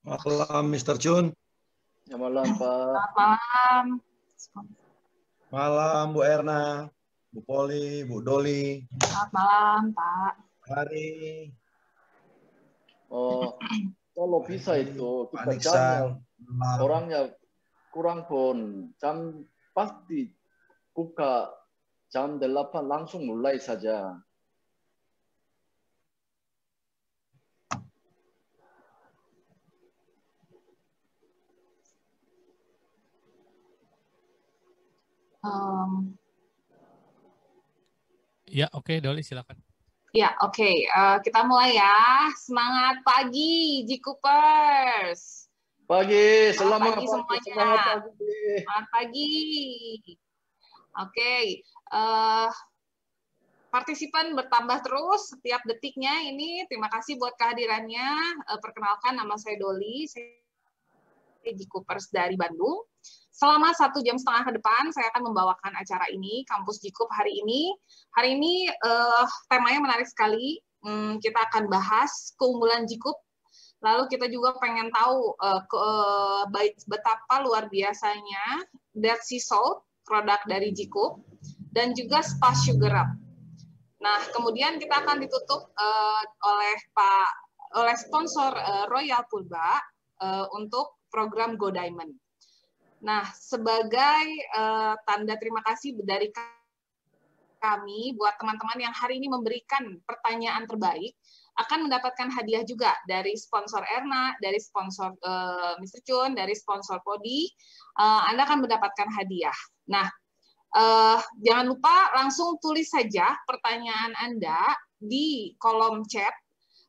Malam, Mr. Chun. Selamat malam, Pak. Selamat malam. Malam, Bu Erna, Bu Poli, Bu Doli. Selamat malam, Pak. Hari. Oh, kalau bisa itu kita Pak jamnya Niksan. orangnya kurang pun jam pasti buka jam 8 langsung mulai saja. Ya, oke, Doli silakan. Ya, oke. Kita mulai ya. Semangat pagi, Jikupers. Pagi, Selamat selamat pagi pagi semuanya. Selamat pagi. Selamat pagi. Oke. Partisipan bertambah terus setiap detiknya ini. Terima kasih buat kehadirannya. Perkenalkan, nama saya Doli. Saya Jikupers dari Bandung. Selama 1,5 jam ke depan, saya akan membawakan acara ini, Kampus Jikup hari ini. Hari ini temanya menarik sekali. Kita akan bahas keunggulan Jikup. Lalu kita juga pengen tahu betapa luar biasanya Dead Sea Salt, produk dari Jikup, dan juga Spa Sugar Up. Nah, kemudian kita akan ditutup oleh sponsor Royal Pulba untuk program Go Diamond. Nah, sebagai tanda terima kasih dari kami buat teman-teman yang hari ini memberikan pertanyaan terbaik, akan mendapatkan hadiah juga dari sponsor Erna, dari sponsor Mr. Chun, dari sponsor Podi. Anda akan mendapatkan hadiah. Nah, jangan lupa langsung tulis saja pertanyaan Anda di kolom chat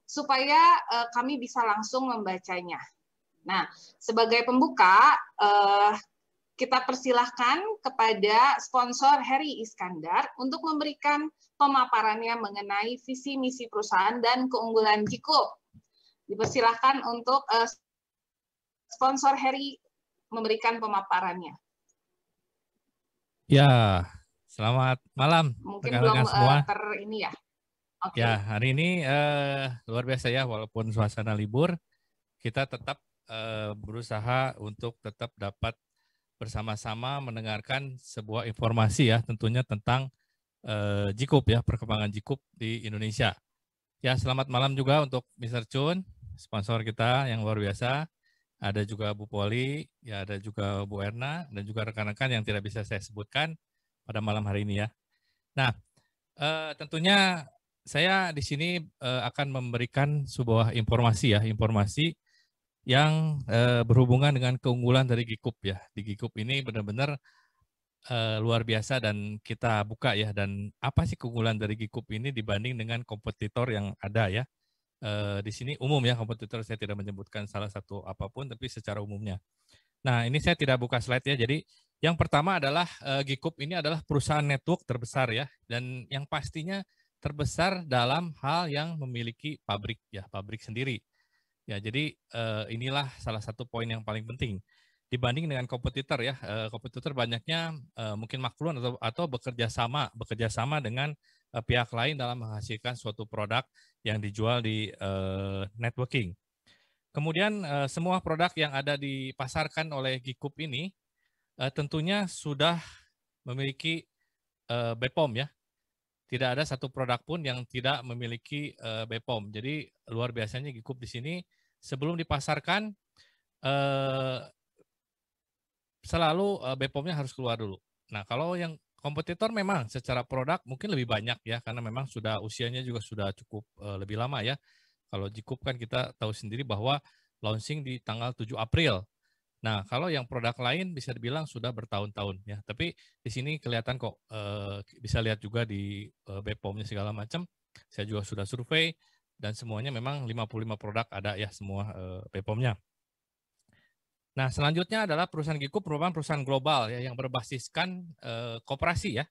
supaya kami bisa langsung membacanya. Nah, sebagai pembuka, kita persilahkan kepada sponsor Heri Iskandar untuk memberikan pemaparannya mengenai visi misi perusahaan dan keunggulan Jikup. Dipersilahkan untuk sponsor Heri memberikan pemaparannya. Ya, selamat malam. Mungkin belum semua. ini ya. Oke. Ya, hari ini luar biasa ya, walaupun suasana libur, kita tetap berusaha untuk tetap dapat bersama-sama mendengarkan sebuah informasi ya, tentunya tentang Jikup ya, perkembangan Jikup di Indonesia. Ya, selamat malam juga untuk Mr. Chun, sponsor kita yang luar biasa. Ada juga Bu Poli, ya ada juga Bu Erna, dan juga rekan-rekan yang tidak bisa saya sebutkan pada malam hari ini ya. Nah, tentunya saya di sini akan memberikan sebuah informasi ya, informasi yang berhubungan dengan keunggulan dari Jikup ya. Di Jikup ini benar-benar luar biasa dan kita buka ya. Dan apa sih keunggulan dari Jikup ini dibanding dengan kompetitor yang ada ya. Di sini umum ya, kompetitor saya tidak menyebutkan salah satu apapun, tapi secara umumnya. Nah, ini saya tidak buka slide ya. Jadi yang pertama adalah Jikup ini adalah perusahaan network terbesar ya. Dan yang pastinya terbesar dalam hal yang memiliki pabrik ya, pabrik sendiri. Ya, jadi inilah salah satu poin yang paling penting dibanding dengan kompetitor ya. Kompetitor banyaknya mungkin maklun atau bekerja sama dengan pihak lain dalam menghasilkan suatu produk yang dijual di networking. Kemudian semua produk yang ada dipasarkan oleh Jikup ini tentunya sudah memiliki BPOM ya. Tidak ada satu produk pun yang tidak memiliki BPOM. Jadi luar biasanya Jikup di sini sebelum dipasarkan selalu BPOM-nya harus keluar dulu. Nah, kalau yang kompetitor memang secara produk mungkin lebih banyak ya, karena memang sudah usianya juga sudah cukup lebih lama ya. Kalau Jikup kan kita tahu sendiri bahwa launching di tanggal 7 April. Nah, kalau yang produk lain bisa dibilang sudah bertahun-tahun ya. Tapi di sini kelihatan kok bisa lihat juga di BPOM-nya segala macam. Saya juga sudah survei dan semuanya memang 55 produk ada ya semua BPOM-nya. Nah, selanjutnya adalah perusahaan Jikup merupakan perusahaan global ya yang berbasiskan koperasi ya.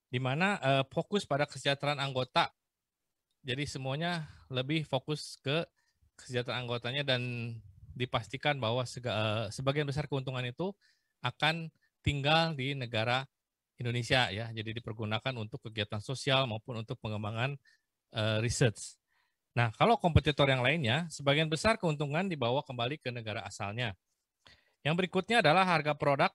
Di mana fokus pada kesejahteraan anggota. Jadi semuanya lebih fokus ke kesejahteraan anggotanya dan dipastikan bahwa sebagian besar keuntungan itu akan tinggal di negara Indonesia ya. Jadi dipergunakan untuk kegiatan sosial maupun untuk pengembangan research. Nah, kalau kompetitor yang lainnya, sebagian besar keuntungan dibawa kembali ke negara asalnya. Yang berikutnya adalah harga produk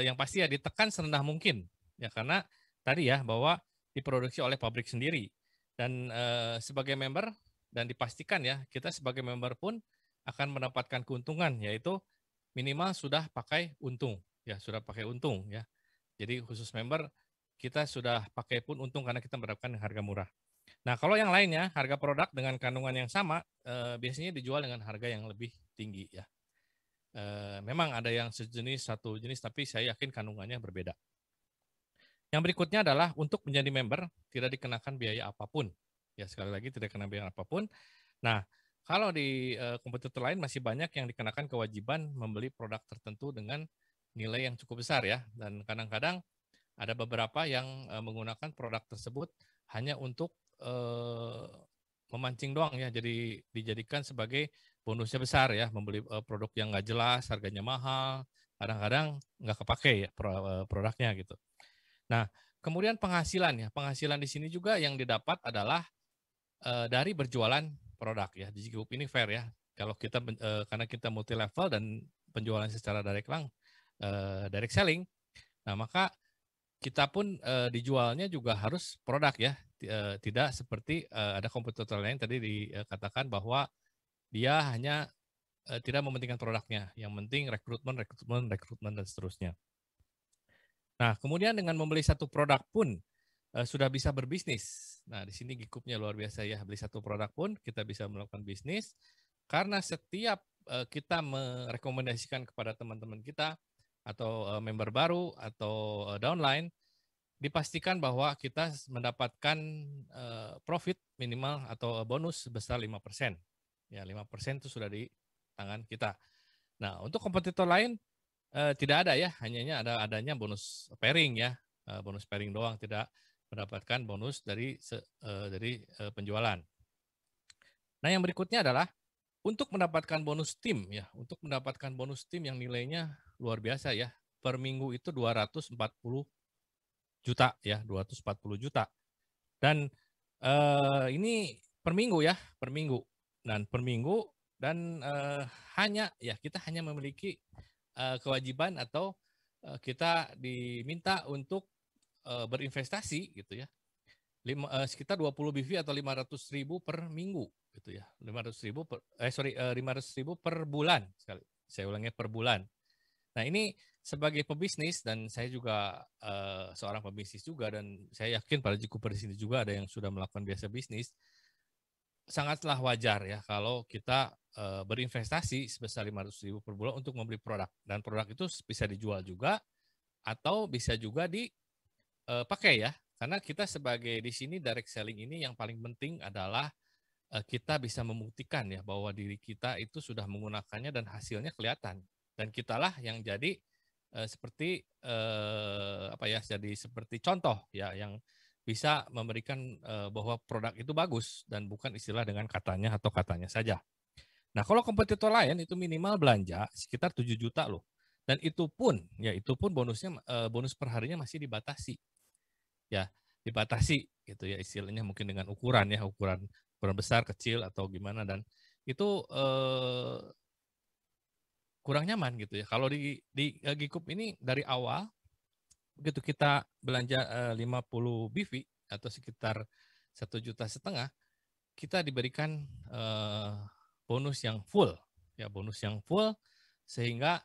yang pasti ya ditekan serendah mungkin. Ya, karena tadi ya bahwa diproduksi oleh pabrik sendiri. Dan sebagai member, dan dipastikan ya, kita sebagai member pun akan mendapatkan keuntungan, yaitu minimal sudah pakai untung. Ya, sudah pakai untung ya. Jadi khusus member, kita sudah pakai pun untung karena kita mendapatkan harga murah. Nah, kalau yang lainnya, harga produk dengan kandungan yang sama, biasanya dijual dengan harga yang lebih tinggi ya. Memang ada yang sejenis, satu jenis, tapi saya yakin kandungannya berbeda. Yang berikutnya adalah untuk menjadi member, tidak dikenakan biaya apapun. Ya, sekali lagi tidak kena biaya apapun. Nah, kalau di kompetitor lain masih banyak yang dikenakan kewajiban membeli produk tertentu dengan nilai yang cukup besar ya. Dan kadang-kadang ada beberapa yang menggunakan produk tersebut hanya untuk memancing doang ya, jadi dijadikan sebagai bonusnya besar ya, membeli produk yang nggak jelas, harganya mahal, kadang-kadang nggak kepake ya produknya gitu. Nah, kemudian penghasilan ya, penghasilan di sini juga yang didapat adalah dari berjualan produk ya. Di Group ini fair ya, kalau kita karena kita multi level dan penjualan secara direct selling, nah maka kita pun dijualnya juga harus produk ya, tidak seperti ada kompetitor lain tadi dikatakan bahwa dia hanya tidak mementingkan produknya, yang penting rekrutmen dan seterusnya. Nah, kemudian dengan membeli satu produk pun sudah bisa berbisnis. Nah, di sini Gikupnya luar biasa ya, beli satu produk pun kita bisa melakukan bisnis karena setiap kita merekomendasikan kepada teman-teman kita atau member baru atau downline, dipastikan bahwa kita mendapatkan profit minimal atau bonus sebesar 5%. Ya, 5% itu sudah di tangan kita. Nah, untuk kompetitor lain tidak ada ya, hanya adanya bonus pairing ya. Bonus pairing doang, tidak mendapatkan bonus dari penjualan. Nah, yang berikutnya adalah untuk mendapatkan bonus tim ya, untuk mendapatkan bonus tim yang nilainya luar biasa ya. Per minggu itu 240 juta ya, 240 juta. Dan ini per minggu ya, per minggu. Dan per minggu dan hanya ya kita hanya memiliki kewajiban atau kita diminta untuk berinvestasi gitu ya. Sekitar 20 BV atau 500.000 per minggu gitu ya. 500.000 per bulan sekali. Saya ulangnya per bulan. Nah, ini sebagai pebisnis dan saya juga seorang pebisnis juga dan saya yakin para Jikuper di sini juga ada yang sudah melakukan biasa bisnis. Sangatlah wajar ya kalau kita berinvestasi sebesar 500.000 per bulan untuk membeli produk, dan produk itu bisa dijual juga atau bisa juga dipakai ya, karena kita sebagai di sini direct selling ini yang paling penting adalah kita bisa membuktikan ya bahwa diri kita itu sudah menggunakannya dan hasilnya kelihatan, dan kitalah yang jadi seperti jadi seperti contoh ya yang bisa memberikan bahwa produk itu bagus dan bukan istilah dengan katanya atau katanya saja. Nah, kalau kompetitor lain itu minimal belanja sekitar 7 juta loh. Dan itu pun bonusnya bonus per harinya masih dibatasi. Ya, dibatasi gitu ya istilahnya, mungkin dengan ukuran besar, kecil atau gimana, dan itu kurang nyaman gitu ya. Kalau di Gikup ini dari awal begitu kita belanja 50 BV atau sekitar 1,5 juta, kita diberikan bonus yang full ya, bonus yang full sehingga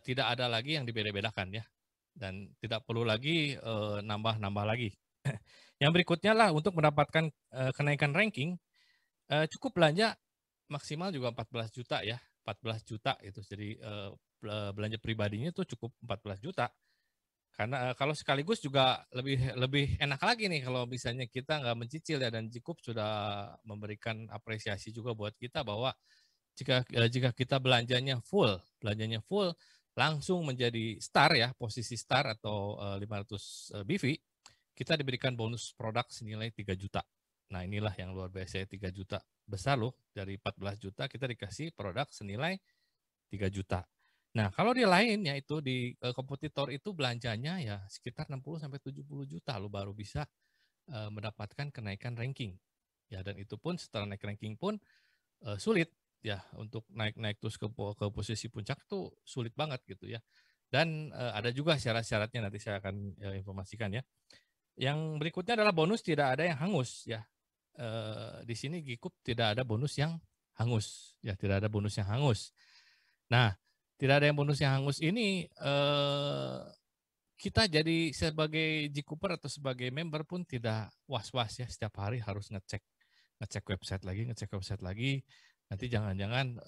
tidak ada lagi yang dibeda-bedakan ya, dan tidak perlu lagi nambah lagi. Yang berikutnya lah untuk mendapatkan kenaikan ranking, cukup belanja maksimal juga 14 juta ya, 14 juta itu. Jadi belanja pribadinya itu cukup 14 juta. Karena kalau sekaligus juga lebih enak lagi nih kalau misalnya kita nggak mencicil ya, dan Jikup sudah memberikan apresiasi juga buat kita bahwa jika kita belanjanya full langsung menjadi star ya, posisi star atau 500 BV, kita diberikan bonus produk senilai 3 juta. Nah, inilah yang luar biasa, 3 juta besar loh, dari 14 juta kita dikasih produk senilai 3 juta. Nah, kalau di lain yaitu di kompetitor itu belanjanya ya sekitar 60 sampai 70 juta lo baru bisa mendapatkan kenaikan ranking. Ya, dan itu pun setelah naik ranking pun sulit ya untuk naik terus ke posisi puncak itu sulit banget gitu ya. Dan ada juga syarat-syaratnya, nanti saya akan informasikan ya. Yang berikutnya adalah bonus tidak ada yang hangus ya. Di sini Gikup tidak ada bonus yang hangus ya, tidak ada bonus yang hangus. Nah, tidak ada yang bonus yang hangus ini kita jadi sebagai Gikuper atau sebagai member pun tidak was-was ya, setiap hari harus ngecek website lagi. Nanti jangan-jangan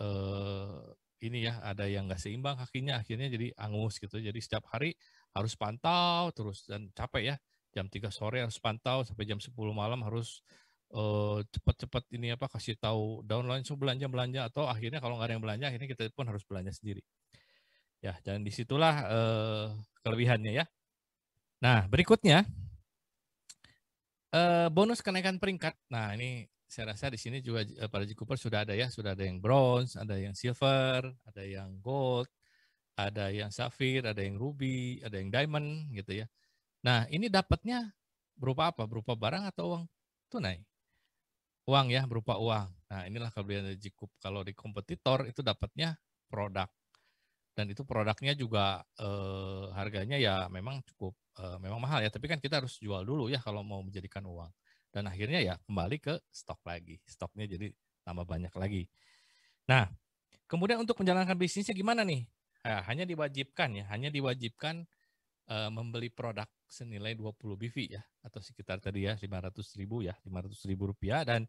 ini ya ada yang nggak seimbang akhirnya jadi angus gitu. Jadi setiap hari harus pantau terus dan capek ya. Jam 3 sore harus pantau sampai jam 10 malam harus cepat-cepat ini apa kasih tahu download belanja atau akhirnya kalau nggak ada yang belanja akhirnya kita pun harus belanja sendiri. Ya, dan disitulah kelebihannya ya. Nah, berikutnya bonus kenaikan peringkat. Nah, ini saya rasa di sini juga para Gikuper sudah ada ya, sudah ada yang bronze, ada yang silver, ada yang gold, ada yang sapphire, ada yang ruby, ada yang diamond gitu ya. Nah, ini dapatnya berupa apa? Berupa barang atau uang tunai? Uang ya, berupa uang. Nah, inilah kelebihan dari Gikup. Kalau di kompetitor itu dapatnya produk. Dan itu produknya juga harganya ya memang cukup memang mahal ya, tapi kan kita harus jual dulu ya kalau mau menjadikan uang. Dan akhirnya ya kembali ke stok lagi. Stoknya jadi tambah banyak lagi. Nah, kemudian untuk menjalankan bisnisnya gimana nih? Nah, hanya diwajibkan membeli produk senilai 20 BV ya, atau sekitar tadi ya 500.000 rupiah, dan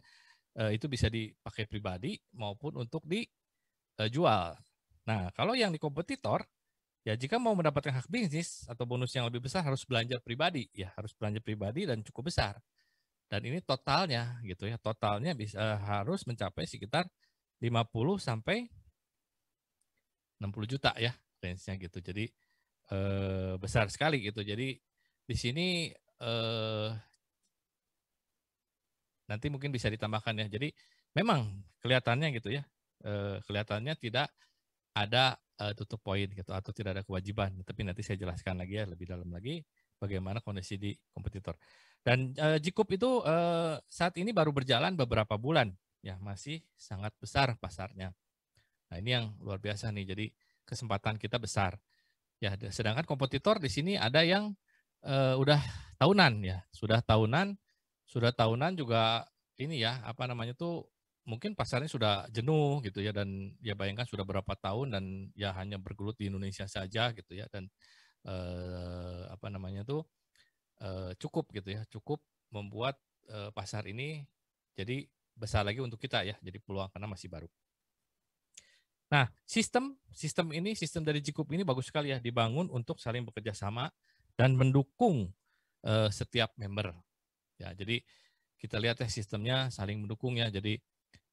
itu bisa dipakai pribadi maupun untuk dijual. Nah, kalau yang di kompetitor, ya jika mau mendapatkan hak bisnis atau bonus yang lebih besar harus belanja pribadi ya, harus belanja pribadi dan cukup besar. Dan ini totalnya gitu ya, totalnya bisa harus mencapai sekitar 50 sampai 60 juta ya range-nya gitu. Jadi besar sekali gitu. Jadi di sini nanti mungkin bisa ditambahkan ya. Jadi memang kelihatannya gitu ya, kelihatannya tidak ada tutup poin gitu atau tidak ada kewajiban. Tapi nanti saya jelaskan lagi ya lebih dalam lagi bagaimana kondisi di kompetitor. Dan Gikup itu saat ini baru berjalan beberapa bulan ya, masih sangat besar pasarnya. Nah, ini yang luar biasa nih. Jadi kesempatan kita besar. Ya, sedangkan kompetitor di sini ada yang udah tahunan ya, sudah tahunan juga ini ya, apa namanya tuh mungkin pasarnya sudah jenuh gitu ya, dan ya bayangkan sudah berapa tahun dan ya hanya bergelut di Indonesia saja gitu ya, dan apa namanya tuh cukup gitu ya, cukup membuat pasar ini jadi besar lagi untuk kita ya, jadi peluang karena masih baru. Nah, sistem dari Gikup ini bagus sekali ya, dibangun untuk saling bekerja sama dan mendukung setiap member. Ya, jadi kita lihat ya sistemnya saling mendukung ya. Jadi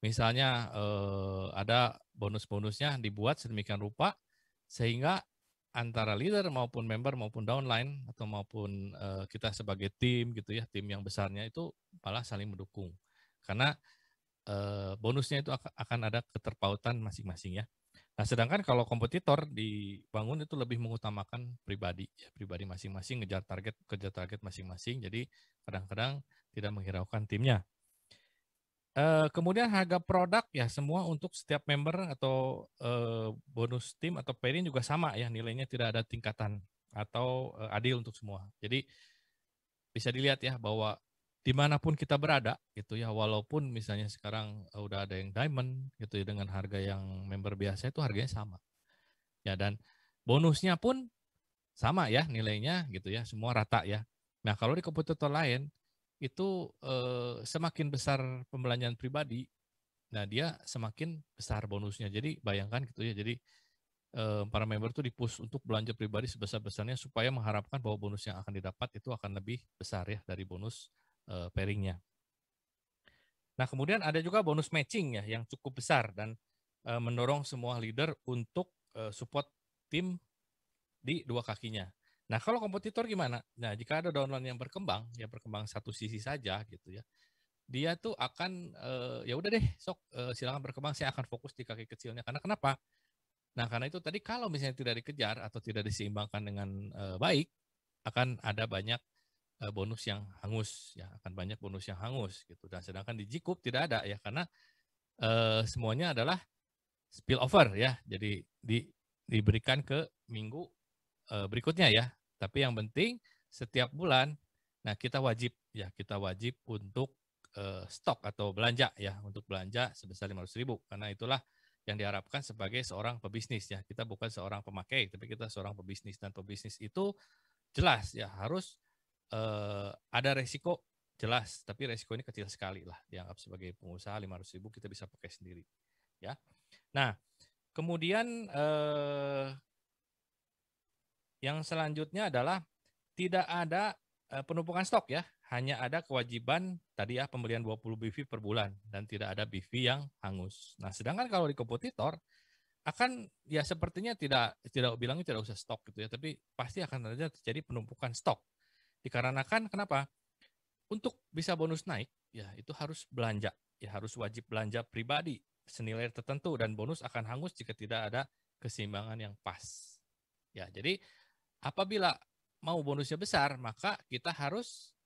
misalnya ada bonus-bonusnya dibuat sedemikian rupa sehingga antara leader maupun member maupun downline atau maupun kita sebagai tim gitu ya, tim yang besarnya itu malah saling mendukung. Karena bonusnya itu akan ada keterpautan masing-masing ya. Nah, sedangkan kalau kompetitor dibangun itu lebih mengutamakan pribadi ya, pribadi masing-masing kejar target masing-masing. Jadi kadang-kadang tidak menghiraukan timnya. Kemudian harga produk ya semua untuk setiap member atau bonus tim atau pairing juga sama ya, nilainya tidak ada tingkatan atau adil untuk semua. Jadi bisa dilihat ya bahwa dimanapun kita berada gitu ya, walaupun misalnya sekarang udah ada yang diamond gitu ya, dengan harga yang member biasa itu harganya sama ya, dan bonusnya pun sama ya nilainya gitu ya, semua rata ya. Nah, kalau di kompetitor lain itu semakin besar pembelanjaan pribadi, nah dia semakin besar bonusnya. Jadi bayangkan gitu ya, jadi para member itu di-push untuk belanja pribadi sebesar-besarnya supaya mengharapkan bahwa bonus yang akan didapat itu akan lebih besar ya dari bonus pairingnya. Nah, kemudian ada juga bonus matching ya yang cukup besar dan mendorong semua leader untuk support tim di dua kakinya. Nah, kalau kompetitor gimana? Nah, jika ada downline yang berkembang satu sisi saja gitu ya, dia tuh akan ya udah deh, sok silakan berkembang, saya akan fokus di kaki kecilnya. Karena kenapa? Nah, karena itu tadi kalau misalnya tidak dikejar atau tidak diseimbangkan dengan baik, akan ada banyak bonus yang hangus, ya akan banyak bonus yang hangus gitu. Dan sedangkan di Gcup tidak ada ya, karena semuanya adalah spill over ya, jadi diberikan ke minggu berikutnya ya. Tapi yang penting setiap bulan, nah kita wajib untuk stok atau belanja ya, untuk belanja sebesar 500.000, karena itulah yang diharapkan sebagai seorang pebisnis ya. Kita bukan seorang pemakai, tapi kita seorang pebisnis, dan pebisnis itu jelas ya harus ada resiko jelas, tapi resiko ini kecil sekali lah, dianggap sebagai pengusaha 500.000 kita bisa pakai sendiri ya. Nah, kemudian yang selanjutnya adalah tidak ada penumpukan stok ya, hanya ada kewajiban tadi ya pembelian 20 BV per bulan dan tidak ada BV yang hangus. Nah, sedangkan kalau di kompetitor akan ya sepertinya tidak bilangnya tidak usah stok gitu ya, tapi pasti akan terjadi penumpukan stok. Dikarenakan kenapa? Untuk bisa bonus naik ya itu harus belanja, ya harus wajib belanja pribadi senilai tertentu, dan bonus akan hangus jika tidak ada keseimbangan yang pas. Ya, jadi apabila mau bonusnya besar, maka kita harus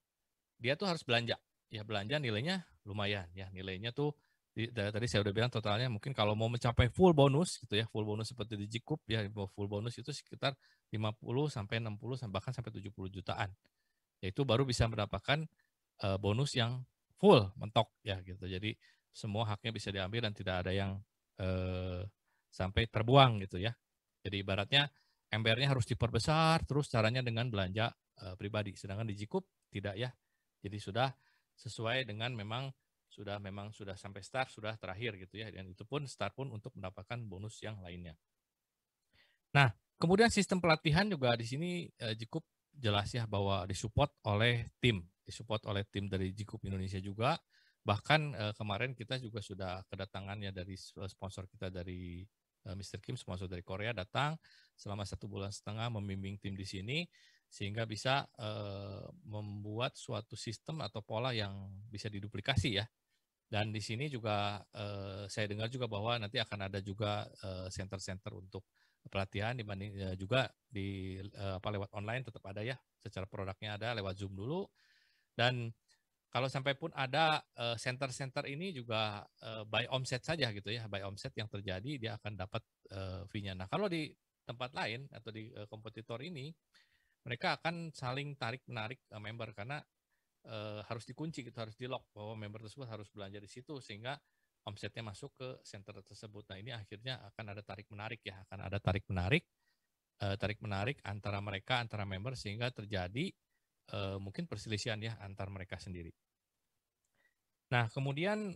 belanja. Ya, belanja nilainya lumayan ya. Nilainya tuh tadi saya udah bilang totalnya mungkin kalau mau mencapai full bonus gitu ya, full bonus seperti di Gcup ya, full bonus itu sekitar 50 sampai 60 bahkan sampai 70 jutaan. Yaitu baru bisa mendapatkan bonus yang full mentok ya gitu. Jadi semua haknya bisa diambil dan tidak ada yang sampai terbuang gitu ya. Jadi ibaratnya embernya harus diperbesar terus caranya dengan belanja pribadi. Sedangkan di Gcup tidak ya. Jadi sudah sesuai dengan memang sudah sampai start, sudah terakhir gitu ya. Dan itu pun start pun untuk mendapatkan bonus yang lainnya. Nah, kemudian sistem pelatihan juga di sini Gcup jelas ya bahwa disupport oleh tim dari Gcup Indonesia juga. Bahkan kemarin kita juga sudah kedatangannya dari sponsor kita dari Mr. Kim, sponsor dari Korea, datang selama 1,5 bulan membimbing tim di sini sehingga bisa membuat suatu sistem atau pola yang bisa diduplikasi ya. Dan di sini juga saya dengar juga bahwa nanti akan ada juga center-center untuk pelatihan dibanding juga di lewat online tetap ada ya, secara produknya ada lewat Zoom dulu. Dan kalau sampai pun ada center-center ini juga by omset saja gitu ya, by omset yang terjadi dia akan dapat fee-nya. Nah, kalau di tempat lain atau di kompetitor ini mereka akan saling tarik-menarik member karena harus dikunci gitu, harus di-lock bahwa member tersebut harus belanja di situ sehingga omsetnya masuk ke center tersebut. Nah, ini akhirnya akan ada tarik-menarik ya, akan ada tarik-menarik antara mereka, antara member sehingga terjadi mungkin perselisihan ya antar mereka sendiri. Nah, kemudian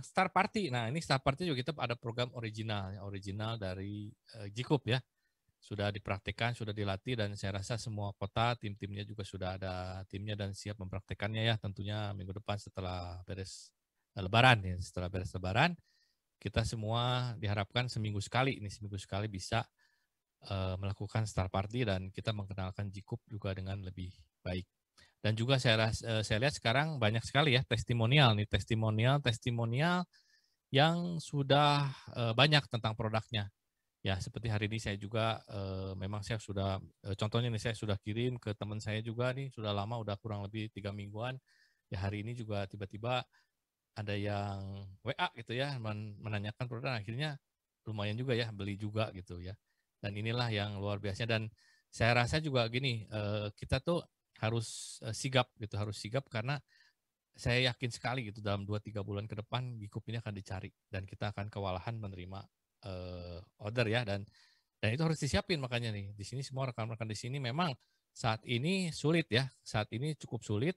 Star Party. Nah, ini Star Party juga kita ada program original dari Gcup ya. Sudah dipraktikkan, sudah dilatih, dan saya rasa semua kota tim-timnya juga sudah ada timnya dan siap mempraktikannya ya. Tentunya minggu depan setelah beres Lebaran ya, setelah beres Lebaran kita semua diharapkan seminggu sekali bisa melakukan Star Party dan kita mengenalkan Gcup juga dengan lebih baik. Dan juga saya lihat sekarang banyak sekali ya testimonial yang sudah banyak tentang produknya. Ya, seperti hari ini saya juga memang saya sudah contohnya nih, saya sudah kirim ke teman saya juga nih, sudah lama, udah kurang lebih 3 mingguan. Ya, hari ini juga tiba-tiba ada yang WA gitu ya, menanyakan produk, akhirnya lumayan juga ya, beli juga gitu ya. Dan inilah yang luar biasa. Dan saya rasa juga gini, kita tuh harus sigap karena saya yakin sekali gitu dalam 2-3 bulan ke depan Gcup ini akan dicari dan kita akan kewalahan menerima order ya, dan itu harus disiapin. Makanya nih di sini semua rekan-rekan di sini memang saat ini cukup sulit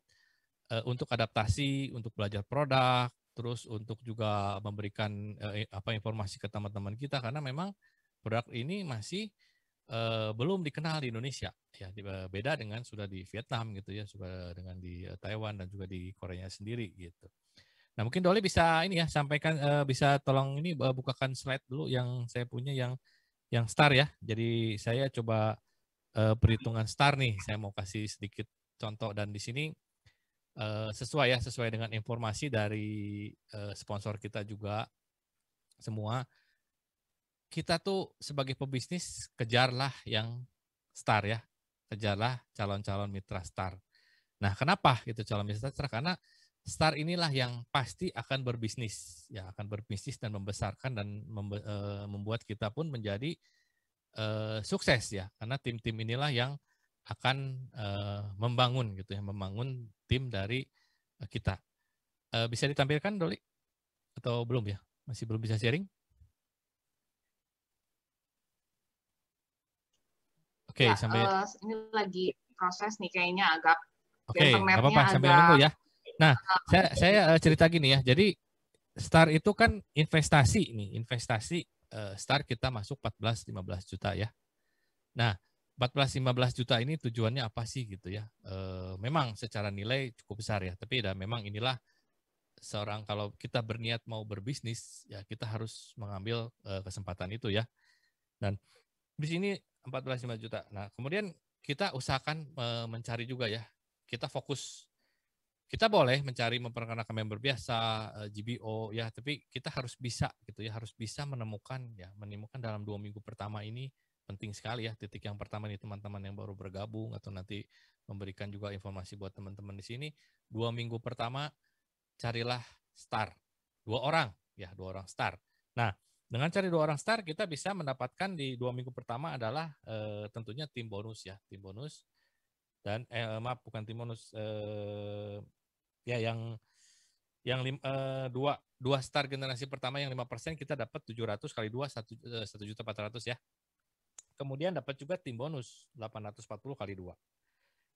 untuk adaptasi, untuk belajar produk, terus untuk juga memberikan informasi ke teman-teman kita karena memang produk ini masih belum dikenal di Indonesia ya, beda dengan sudah di Vietnam gitu ya, sudah dengan di Taiwan dan juga di Korea sendiri gitu. Nah, mungkin Doli bisa ini ya sampaikan, bisa tolong ini bukakan slide dulu yang saya punya yang star ya. Jadi saya coba perhitungan star nih, saya mau kasih sedikit contoh dan di sini sesuai dengan informasi dari sponsor kita juga semua. Kita tuh sebagai pebisnis kejarlah yang star ya, kejarlah calon-calon mitra star. Nah, kenapa gitu calon mitra STAR? Karena STAR inilah yang pasti akan berbisnis, ya akan berbisnis dan membesarkan dan membuat kita pun menjadi sukses ya, karena tim-tim inilah yang akan membangun gitu ya, membangun tim dari kita. Bisa ditampilkan Doli atau belum ya? Masih belum bisa sharing? Oke, Ya, sampai ini lagi proses nih kayaknya agak Oke, nggak internetnya apa-apa sambil agak nunggu ya. Nah, saya cerita gini ya. Jadi STAR itu kan investasi nih, investasi STAR kita masuk 14-15 juta ya. Nah, 14-15 juta ini tujuannya apa sih gitu ya? Memang secara nilai cukup besar ya, tapi memang inilah seorang kalau kita berniat mau berbisnis ya kita harus mengambil kesempatan itu ya. Dan di sini 14-15 juta. Nah, kemudian kita usahakan mencari juga ya. Kita fokus. Kita boleh mencari memperkenalkan member biasa, GBO ya, tapi kita harus bisa gitu ya, harus bisa menemukan dalam 2 minggu pertama ini penting sekali ya. Titik yang pertama nih teman-teman yang baru bergabung atau nanti memberikan juga informasi buat teman-teman di sini. 2 minggu pertama carilah STAR. 2 orang ya, 2 orang STAR. Nah, dengan cari 2 orang STAR kita bisa mendapatkan di 2 minggu pertama adalah tentunya tim bonus ya, tim bonus dan maaf bukan tim bonus ya yang dua STAR generasi pertama yang 5% kita dapat 700 kali 2 1.400.000 ya. Kemudian dapat juga tim bonus 840 kali 2.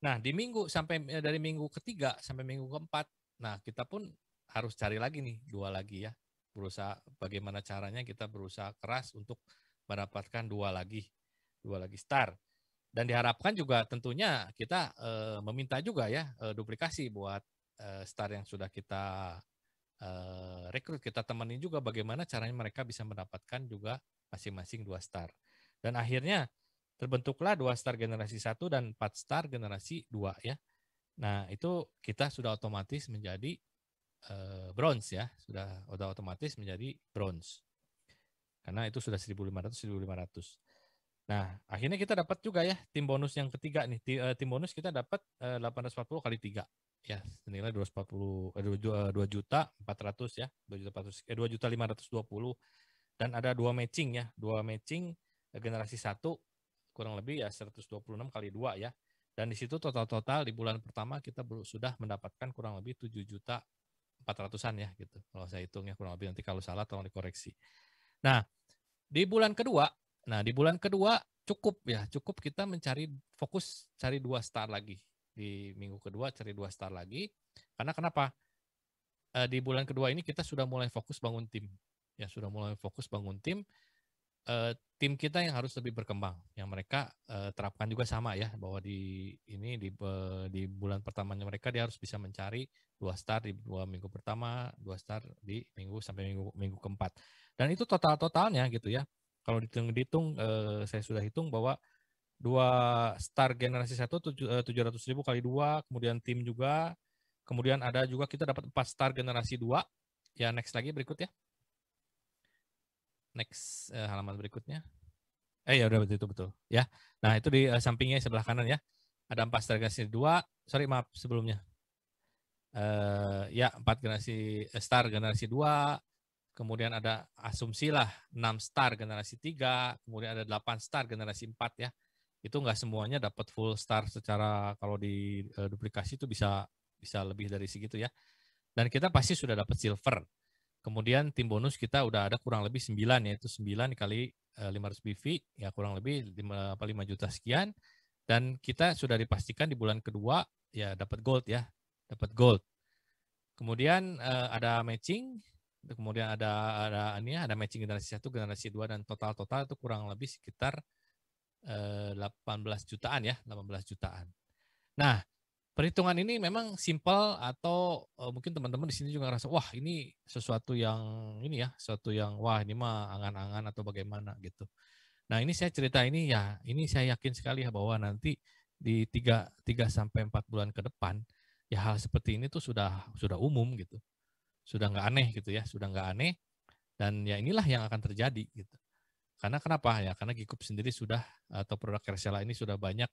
Nah, dari minggu ketiga sampai minggu keempat, nah kita pun harus cari lagi nih 2 lagi ya. Berusaha bagaimana caranya kita berusaha keras untuk mendapatkan 2 lagi STAR. Dan diharapkan juga tentunya kita meminta juga ya duplikasi buat STAR yang sudah kita rekrut, kita temenin juga bagaimana caranya mereka bisa mendapatkan juga masing-masing 2 STAR. Dan akhirnya terbentuklah 2 STAR generasi 1 dan 4 STAR generasi 2 ya. Nah, itu kita sudah otomatis menjadi bronze ya, sudah otomatis menjadi bronze. Karena itu sudah 1.500. Nah, akhirnya kita dapat juga ya tim bonus yang ketiga nih. Tim bonus kita dapat 840 kali 3 ya, senilai 2.400 ya, 2.520 dan ada 2 matching ya, 2 matching generasi 1 kurang lebih ya 126 kali 2 ya. Dan di situ total di bulan pertama kita sudah mendapatkan kurang lebih 7.400-an ya gitu. Kalau saya hitungnya kurang lebih, nanti kalau salah tolong dikoreksi. Nah, di bulan kedua cukup kita fokus cari 2 STAR lagi. Di minggu kedua cari 2 STAR lagi. Karena kenapa? Di bulan kedua ini kita sudah mulai fokus bangun tim. Ya, sudah mulai fokus bangun tim. Tim kita yang harus lebih berkembang. Yang mereka terapkan juga sama ya, bahwa di bulan pertamanya mereka dia harus bisa mencari 2 STAR di 2 minggu pertama, 2 STAR di minggu sampai minggu keempat. Dan itu totalnya gitu ya. Kalau dihitung saya sudah hitung bahwa 2 STAR generasi 1 700.000 kali 2, kemudian tim juga, kemudian ada juga kita dapat 4 STAR generasi 2. Ya, next lagi berikut ya. Next halaman berikutnya. Ya udah betul ya. Nah, itu di sampingnya sebelah kanan ya. Ada 4 STAR generasi 2. Sorry, maaf sebelumnya. Ya, 4 generasi STAR generasi 2. Kemudian ada asumsi lah 6 STAR generasi 3, kemudian ada 8 STAR generasi 4 ya. Itu nggak semuanya dapat full STAR secara kalau di duplikasi itu bisa lebih dari segitu ya. Dan kita pasti sudah dapat silver. Kemudian tim bonus kita udah ada kurang lebih 9, yaitu 9 kali 500 BV ya, kurang lebih 5 juta sekian. Dan kita sudah dipastikan di bulan kedua ya dapat gold ya, dapat gold. Kemudian ada matching, kemudian ada matching generasi 1, generasi 2 dan total itu kurang lebih sekitar 18 jutaan ya, 18 jutaan. Nah, perhitungan ini memang simpel atau mungkin teman-teman di sini juga ngerasa wah ini sesuatu yang wah ini mah angan-angan atau bagaimana gitu. Nah, ini saya cerita ini ya, ini saya yakin sekali ya bahwa nanti di 3 sampai 4 bulan ke depan ya hal seperti ini tuh sudah umum gitu. Sudah nggak aneh gitu ya, sudah nggak aneh dan ya inilah yang akan terjadi gitu. Karena kenapa ya? Karena Gikup sendiri atau produk Kersela ini sudah banyak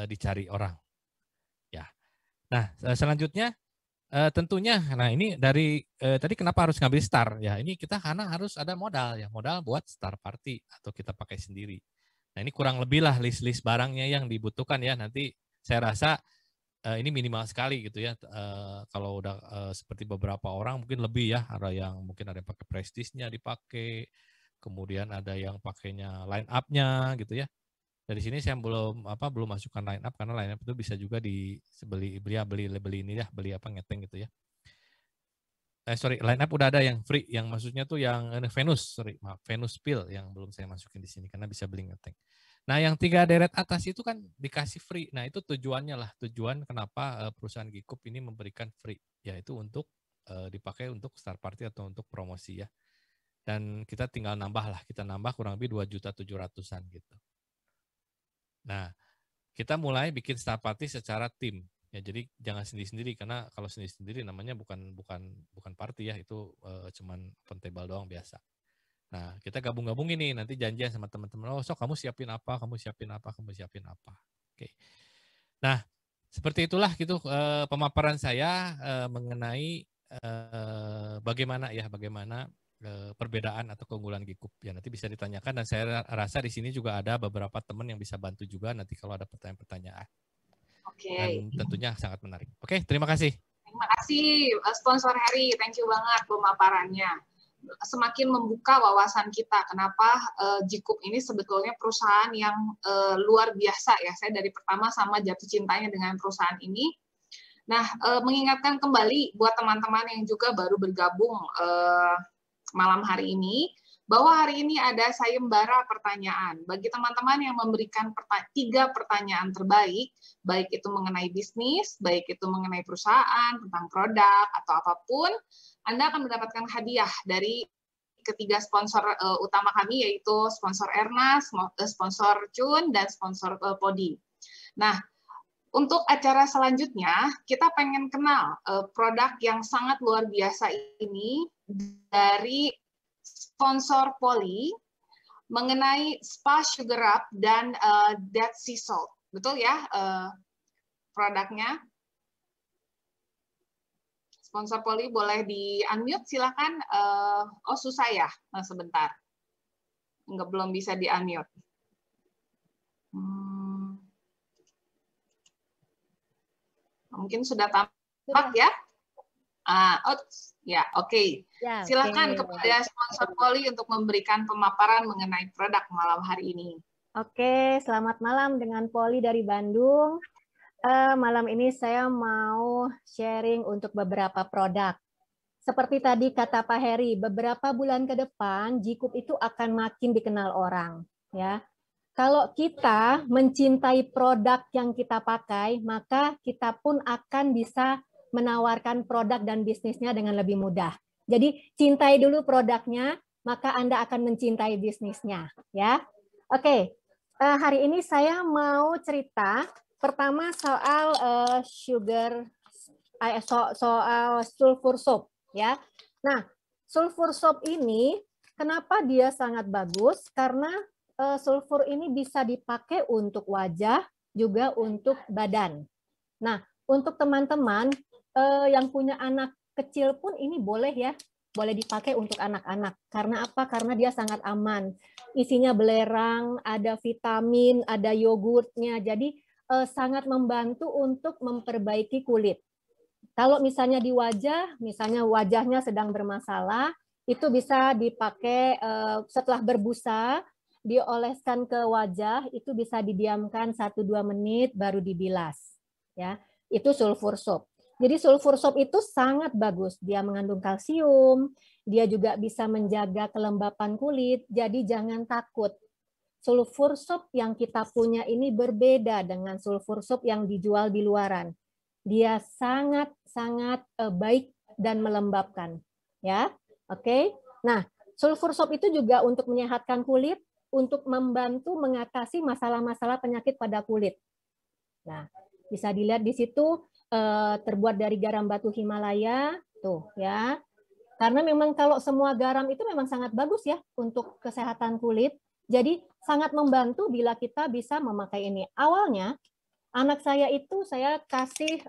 dicari orang. Ya. Nah, selanjutnya tentunya, nah ini dari tadi kenapa harus ngambil Star? Ya ini kita karena harus ada modal ya, modal buat Star Party atau kita pakai sendiri. Nah ini kurang lebih lah list-list barangnya yang dibutuhkan ya. Nanti saya rasa ini minimal sekali gitu ya. Kalau udah seperti beberapa orang mungkin lebih ya. Ada yang mungkin ada yang pakai Prestige-nya dipakai, kemudian ada yang pakainya line up-nya gitu ya. Dari sini saya belum masukkan line up karena line up itu bisa juga beli ini ya, beli apa ngeteng gitu ya. Line up udah ada yang free, yang maksudnya tuh yang Venus Pill yang belum saya masukin di sini karena bisa beli ngeteng. Nah, yang 3 deret atas itu kan dikasih free. Nah, itu tujuannya lah, tujuan kenapa perusahaan Gikup ini memberikan free, yaitu untuk dipakai untuk Star Party atau untuk promosi ya. Dan kita tinggal nambah lah, kita nambah kurang lebih 2.700.000-an gitu. Nah, kita mulai bikin Star Party secara tim. Ya, jadi jangan sendiri-sendiri karena kalau sendiri-sendiri namanya bukan party ya, itu cuman open table doang biasa. Nah, kita gabung-gabung ini nanti janjian sama teman-teman. Oh, kamu siapin apa, kamu siapin apa, kamu siapin apa. Oke. Nah, seperti itulah gitu pemaparan saya mengenai bagaimana perbedaan atau keunggulan Gikup. Ya nanti bisa ditanyakan dan saya rasa di sini juga ada beberapa teman yang bisa bantu juga nanti kalau ada pertanyaan-pertanyaan. Oke. Dan tentunya sangat menarik. Oke, terima kasih. Terima kasih sponsor Harry, thank you banget pemaparannya. Semakin membuka wawasan kita kenapa Gikup ini sebetulnya perusahaan yang luar biasa ya. Saya dari pertama sama jatuh cintanya dengan perusahaan ini. Nah, mengingatkan kembali buat teman-teman yang juga baru bergabung malam hari ini, bahwa hari ini ada sayembara pertanyaan. Bagi teman-teman yang memberikan 3 pertanyaan terbaik, baik itu mengenai bisnis, baik itu mengenai perusahaan, tentang produk, atau apapun, Anda akan mendapatkan hadiah dari ketiga sponsor utama kami, yaitu sponsor Erna, sponsor Chun, dan sponsor Podi. Nah, untuk acara selanjutnya, kita pengen kenal produk yang sangat luar biasa ini dari sponsor Poli mengenai Spa Sugar Up dan Dead Sea Salt. Betul ya produknya? Sponsor Poli boleh di-unmute, silakan. Oh, susah ya? Nah, sebentar. Belum bisa di-unmute. Mungkin sudah tampak ya? Ya, oke. Ya, silakan kepada sponsor Poli untuk memberikan pemaparan mengenai produk malam hari ini. Oke, selamat malam dengan Poli dari Bandung. Malam ini saya mau sharing untuk beberapa produk. Seperti tadi kata Pak Heri, beberapa bulan ke depan Gikup itu akan makin dikenal orang. Ya, kalau kita mencintai produk yang kita pakai, maka kita pun akan bisa menawarkan produk dan bisnisnya dengan lebih mudah. Jadi cintai dulu produknya, maka Anda akan mencintai bisnisnya. Ya, oke. Hari ini saya mau cerita pertama soal soal sulfur soap. Ya, nah sulfur soap ini kenapa dia sangat bagus? Karena sulfur ini bisa dipakai untuk wajah juga untuk badan. Nah, untuk teman-teman yang punya anak kecil pun ini boleh ya, boleh dipakai untuk anak-anak. Karena apa? Karena dia sangat aman. Isinya belerang, ada vitamin, ada yogurtnya. Jadi sangat membantu untuk memperbaiki kulit. Kalau misalnya di wajah, misalnya wajahnya sedang bermasalah, itu bisa dipakai setelah berbusa, dioleskan ke wajah, itu bisa didiamkan 1-2 menit baru dibilas. Ya, itu sulfur soap. Jadi sulfur soap itu sangat bagus. Dia mengandung kalsium, dia juga bisa menjaga kelembapan kulit. Jadi jangan takut. Sulfur soap yang kita punya ini berbeda dengan sulfur soap yang dijual di luaran. Dia sangat-sangat baik dan melembabkan. Ya, oke. Nah, sulfur soap itu juga untuk menyehatkan kulit, untuk membantu mengatasi masalah-masalah penyakit pada kulit. Nah, bisa dilihat di situ terbuat dari garam batu Himalaya, tuh ya. Karena memang kalau semua garam itu memang sangat bagus ya untuk kesehatan kulit. Jadi sangat membantu bila kita bisa memakai ini. Awalnya anak saya itu saya kasih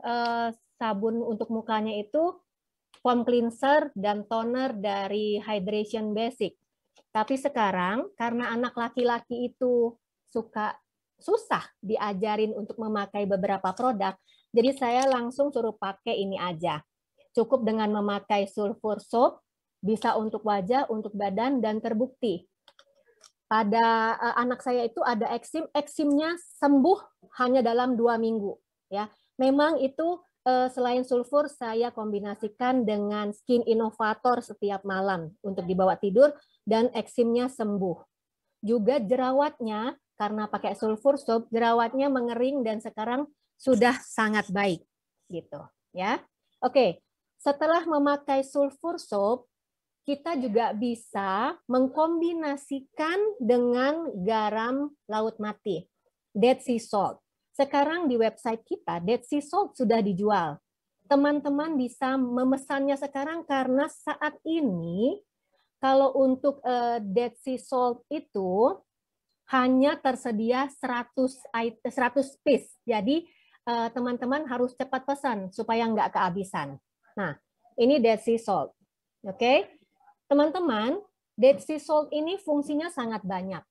sabun untuk mukanya itu foam cleanser dan toner dari Hydration Basic. Tapi sekarang karena anak laki-laki itu susah diajarin untuk memakai beberapa produk, jadi saya langsung suruh pakai ini aja. Cukup dengan memakai sulfur soap, bisa untuk wajah, untuk badan, dan terbukti pada anak saya itu ada eksim, eksimnya sembuh hanya dalam 2 minggu. Ya, memang itu selain sulfur saya kombinasikan dengan Skin Innovator setiap malam untuk dibawa tidur dan eksimnya sembuh. Juga jerawatnya karena pakai sulfur soap, jerawatnya mengering dan sekarang sudah sangat baik gitu ya. Oke, setelah memakai sulfur soap kita juga bisa mengkombinasikan dengan garam laut mati, Dead Sea Salt. Sekarang di website kita, Dead Sea Salt sudah dijual. Teman-teman bisa memesannya sekarang karena saat ini, kalau untuk Dead Sea Salt itu hanya tersedia 100 piece. Jadi teman-teman harus cepat pesan supaya nggak kehabisan. Nah, ini Dead Sea Salt. Oke. Teman-teman, Dead Sea Salt ini fungsinya sangat banyak.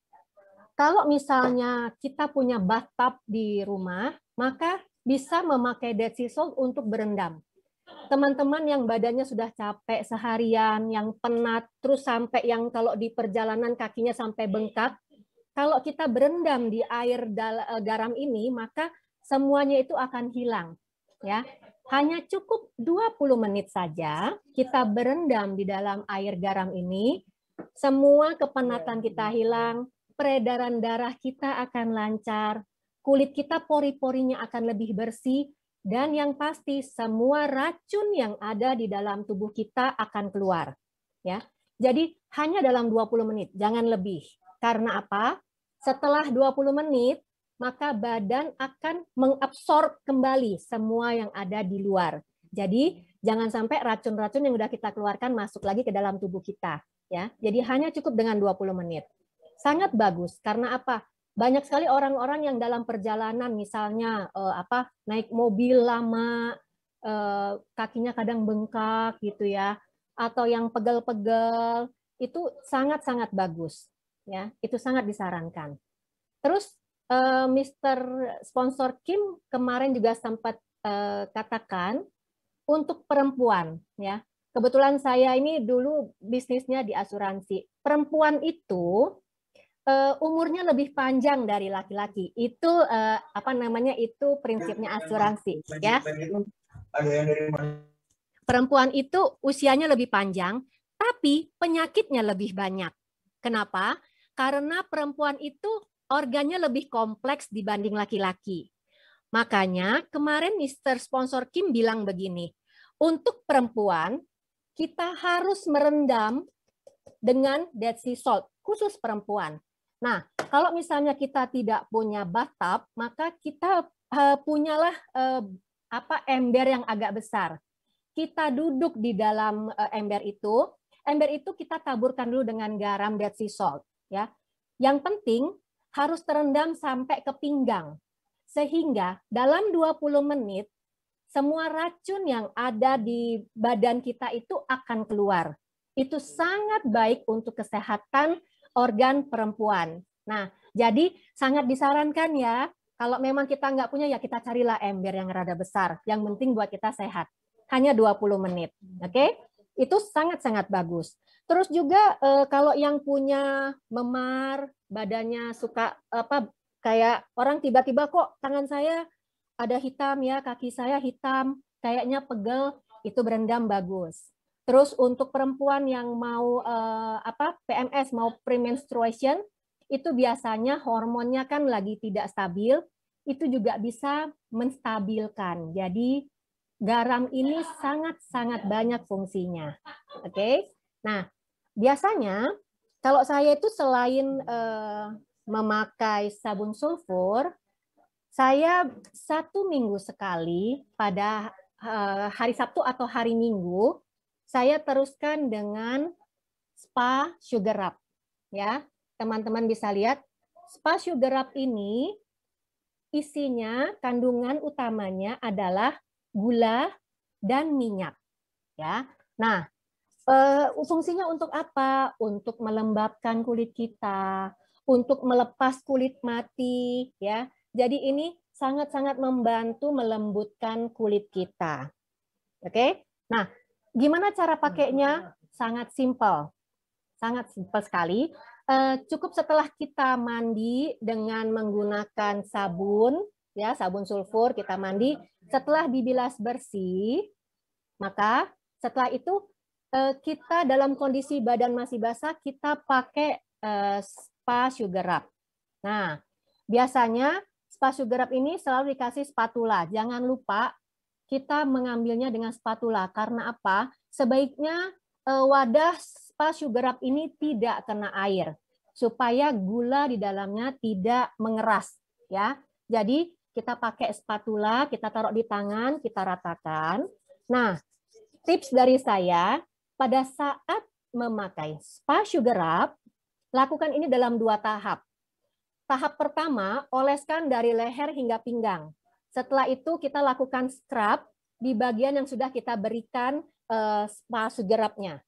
Kalau misalnya kita punya bathtub di rumah, maka bisa memakai Dead Sea Salt untuk berendam. Teman-teman yang badannya sudah capek seharian, yang penat, terus sampai yang kalau di perjalanan kakinya sampai bengkak, kalau kita berendam di air garam ini, maka semuanya itu akan hilang. Ya. Hanya cukup 20 menit saja kita berendam di dalam air garam ini, semua kepenatan kita hilang, peredaran darah kita akan lancar, kulit kita pori-porinya akan lebih bersih, dan yang pasti semua racun yang ada di dalam tubuh kita akan keluar. Ya. Jadi hanya dalam 20 menit, jangan lebih. Karena apa? Setelah 20 menit, maka badan akan mengabsorb kembali semua yang ada di luar. Jadi jangan sampai racun-racun yang sudah kita keluarkan masuk lagi ke dalam tubuh kita. Ya, jadi hanya cukup dengan 20 menit. Sangat bagus karena apa? Banyak sekali orang-orang yang dalam perjalanan, misalnya naik mobil lama, kakinya kadang bengkak gitu ya, atau yang pegel-pegel, itu sangat-sangat bagus. Ya, itu sangat disarankan. Terus Mr. Sponsor Kim kemarin juga sempat katakan untuk perempuan, ya. Kebetulan saya ini dulu bisnisnya di asuransi. Perempuan itu umurnya lebih panjang dari laki-laki. Itu itu prinsipnya asuransi, ya. Perempuan itu usianya lebih panjang, tapi penyakitnya lebih banyak. Kenapa? Karena perempuan itu organnya lebih kompleks dibanding laki-laki. Makanya kemarin Mr. Sponsor Kim bilang begini, untuk perempuan kita harus merendam dengan Dead Sea Salt, khusus perempuan. Nah, kalau misalnya kita tidak punya bathtub, maka kita punyalah ember yang agak besar. Kita duduk di dalam ember itu kita taburkan dulu dengan garam Dead Sea Salt. Ya. Yang penting harus terendam sampai ke pinggang. Sehingga dalam 20 menit, semua racun yang ada di badan kita itu akan keluar. Itu sangat baik untuk kesehatan organ perempuan. Nah, jadi sangat disarankan ya, kalau memang kita nggak punya, ya kita carilah ember yang rada besar. Yang penting buat kita sehat. Hanya 20 menit. Oke? Itu sangat-sangat bagus. Terus juga kalau yang punya memar, badannya suka kayak orang tiba-tiba kok tangan saya ada hitam ya, kaki saya hitam, kayaknya pegel, itu berendam bagus. Terus untuk perempuan yang mau PMS, mau premenstruation, itu biasanya hormonnya kan lagi tidak stabil, itu juga bisa menstabilkan. Jadi garam ini sangat-sangat banyak fungsinya. Oke. Nah, biasanya kalau saya itu selain memakai sabun sulfur, saya 1 minggu sekali pada hari Sabtu atau hari Minggu, saya teruskan dengan Spa Sugar Rub. Ya, teman-teman bisa lihat, Spa Sugar Rub ini isinya, kandungan utamanya adalah gula dan minyak. Ya, nah, fungsinya untuk apa? Untuk melembabkan kulit kita, untuk melepas kulit mati, ya. Jadi ini sangat-sangat membantu melembutkan kulit kita. Oke? Nah, gimana cara pakainya? Sangat simpel. Sangat simpel sekali. Cukup setelah kita mandi dengan menggunakan sabun, ya, sabun sulfur, kita mandi. Setelah dibilas bersih, maka setelah itu kita dalam kondisi badan masih basah, kita pakai spa sugar rub. Nah, biasanya spa sugar rub ini selalu dikasih spatula. Jangan lupa kita mengambilnya dengan spatula. Karena apa? Sebaiknya wadah spa sugar rub ini tidak kena air, supaya gula di dalamnya tidak mengeras. Ya, jadi kita pakai spatula, kita taruh di tangan, kita ratakan. Nah, tips dari saya, pada saat memakai spa sugar rub, lakukan ini dalam 2 tahap. Tahap pertama, oleskan dari leher hingga pinggang. Setelah itu kita lakukan scrub di bagian yang sudah kita berikan spa sugar rub-nya.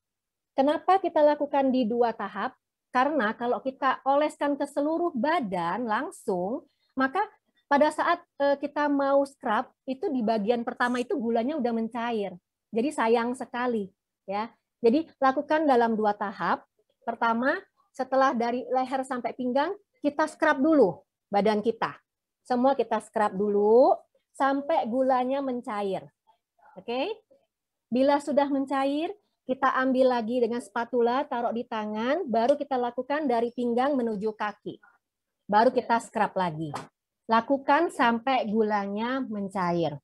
Kenapa kita lakukan di 2 tahap? Karena kalau kita oleskan ke seluruh badan langsung, maka pada saat kita mau scrub, itu di bagian pertama itu gulanya udah mencair. Jadi sayang sekali, ya. Jadi lakukan dalam 2 tahap. Pertama, setelah dari leher sampai pinggang, kita scrub dulu badan kita. Semua kita scrub dulu sampai gulanya mencair. Oke? Bila sudah mencair, kita ambil lagi dengan spatula, taruh di tangan, baru kita lakukan dari pinggang menuju kaki. Baru kita scrub lagi. Lakukan sampai gulanya mencair.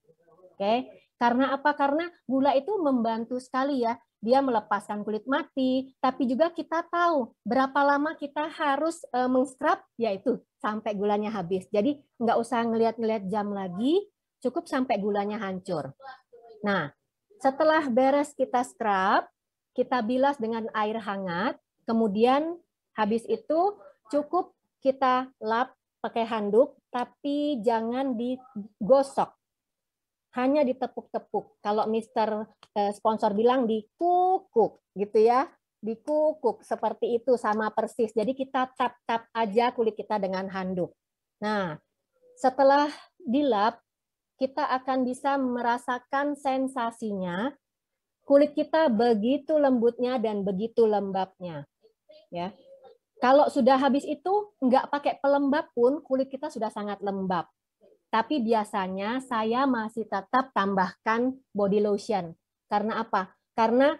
Oke? Karena apa? Karena gula itu membantu sekali ya. Dia melepaskan kulit mati, tapi juga kita tahu berapa lama kita harus meng-scrub, yaitu sampai gulanya habis. Jadi nggak usah ngeliat-ngeliat jam lagi, cukup sampai gulanya hancur. Nah, setelah beres kita scrub, kita bilas dengan air hangat, kemudian habis itu cukup kita lap pakai handuk, tapi jangan digosok. Hanya ditepuk-tepuk. Kalau Mister sponsor bilang dikukuk, gitu ya. Dikukuk, seperti itu, sama persis. Jadi kita tap-tap aja kulit kita dengan handuk. Nah, setelah dilap, kita akan bisa merasakan sensasinya. Kulit kita begitu lembutnya dan begitu lembabnya. Ya. Kalau sudah habis itu, nggak pakai pelembab pun, kulit kita sudah sangat lembab. Tapi biasanya saya masih tetap tambahkan body lotion. Karena apa? Karena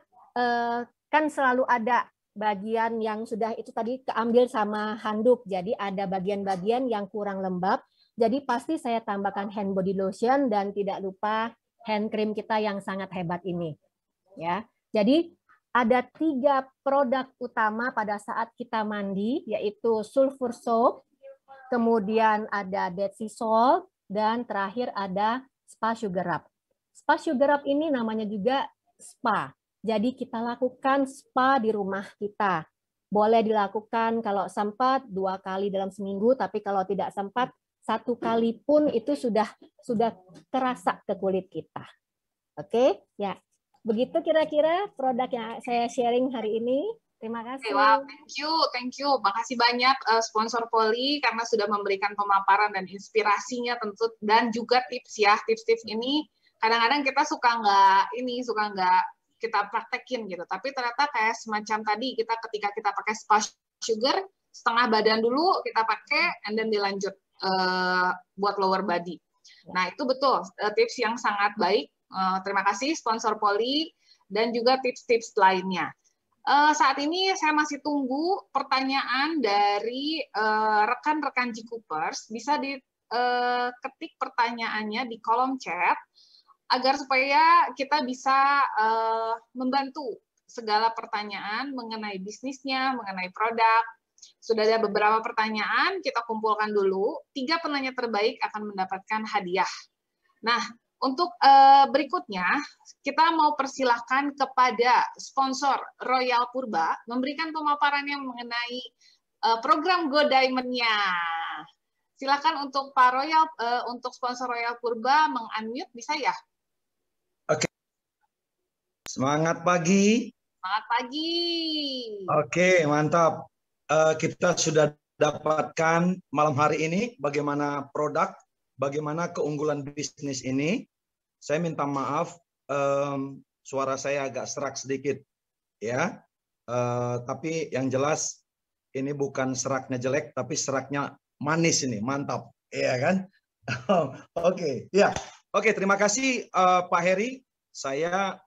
kan selalu ada bagian yang sudah itu tadi keambil sama handuk. Jadi ada bagian-bagian yang kurang lembab. Jadi pasti saya tambahkan hand body lotion dan tidak lupa hand cream kita yang sangat hebat ini. Ya. Jadi ada 3 produk utama pada saat kita mandi, yaitu sulfur soap, kemudian ada Dead Sea Salt, dan terakhir ada spa sugar rub. Spa sugar rub ini namanya juga spa. Jadi kita lakukan spa di rumah kita. Boleh dilakukan kalau sempat 2 kali dalam seminggu, tapi kalau tidak sempat 1 kali pun itu sudah terasa ke kulit kita. Oke, ya. Begitu kira-kira produk yang saya sharing hari ini. Terima kasih. Wow, thank you. Makasih banyak sponsor Poli karena sudah memberikan pemaparan dan inspirasinya tentu, dan juga tips ya. Tips-tips ini kadang-kadang kita suka nggak kita praktekin gitu. Tapi ternyata kayak semacam tadi ketika kita pakai spa sugar, setengah badan dulu kita pakai, and then dilanjut buat lower body. Nah itu betul tips yang sangat baik. Terima kasih sponsor Poli dan juga tips-tips lainnya. Saat ini saya masih tunggu pertanyaan dari rekan-rekan G-Coopers. Bisa diketik pertanyaannya di kolom chat agar supaya kita bisa membantu segala pertanyaan mengenai bisnisnya, mengenai produk. Sudah ada beberapa pertanyaan, kita kumpulkan dulu. 3 penanya terbaik akan mendapatkan hadiah. Nah, untuk berikutnya, kita mau persilahkan kepada sponsor Royal Purba memberikan pemaparan yang mengenai program Go Diamond-nya. Silakan untuk Pak Royal, untuk sponsor Royal Purba meng-unmute, bisa ya? Oke. Semangat pagi. Selamat pagi. Oke, mantap. Kita sudah dapatkan malam hari ini bagaimana produk, bagaimana keunggulan bisnis ini. Saya minta maaf, suara saya agak serak sedikit, ya. Tapi yang jelas ini bukan seraknya jelek, tapi seraknya manis ini, mantap, ya kan? Oke, ya. Oke, terima kasih Pak Heri. Saya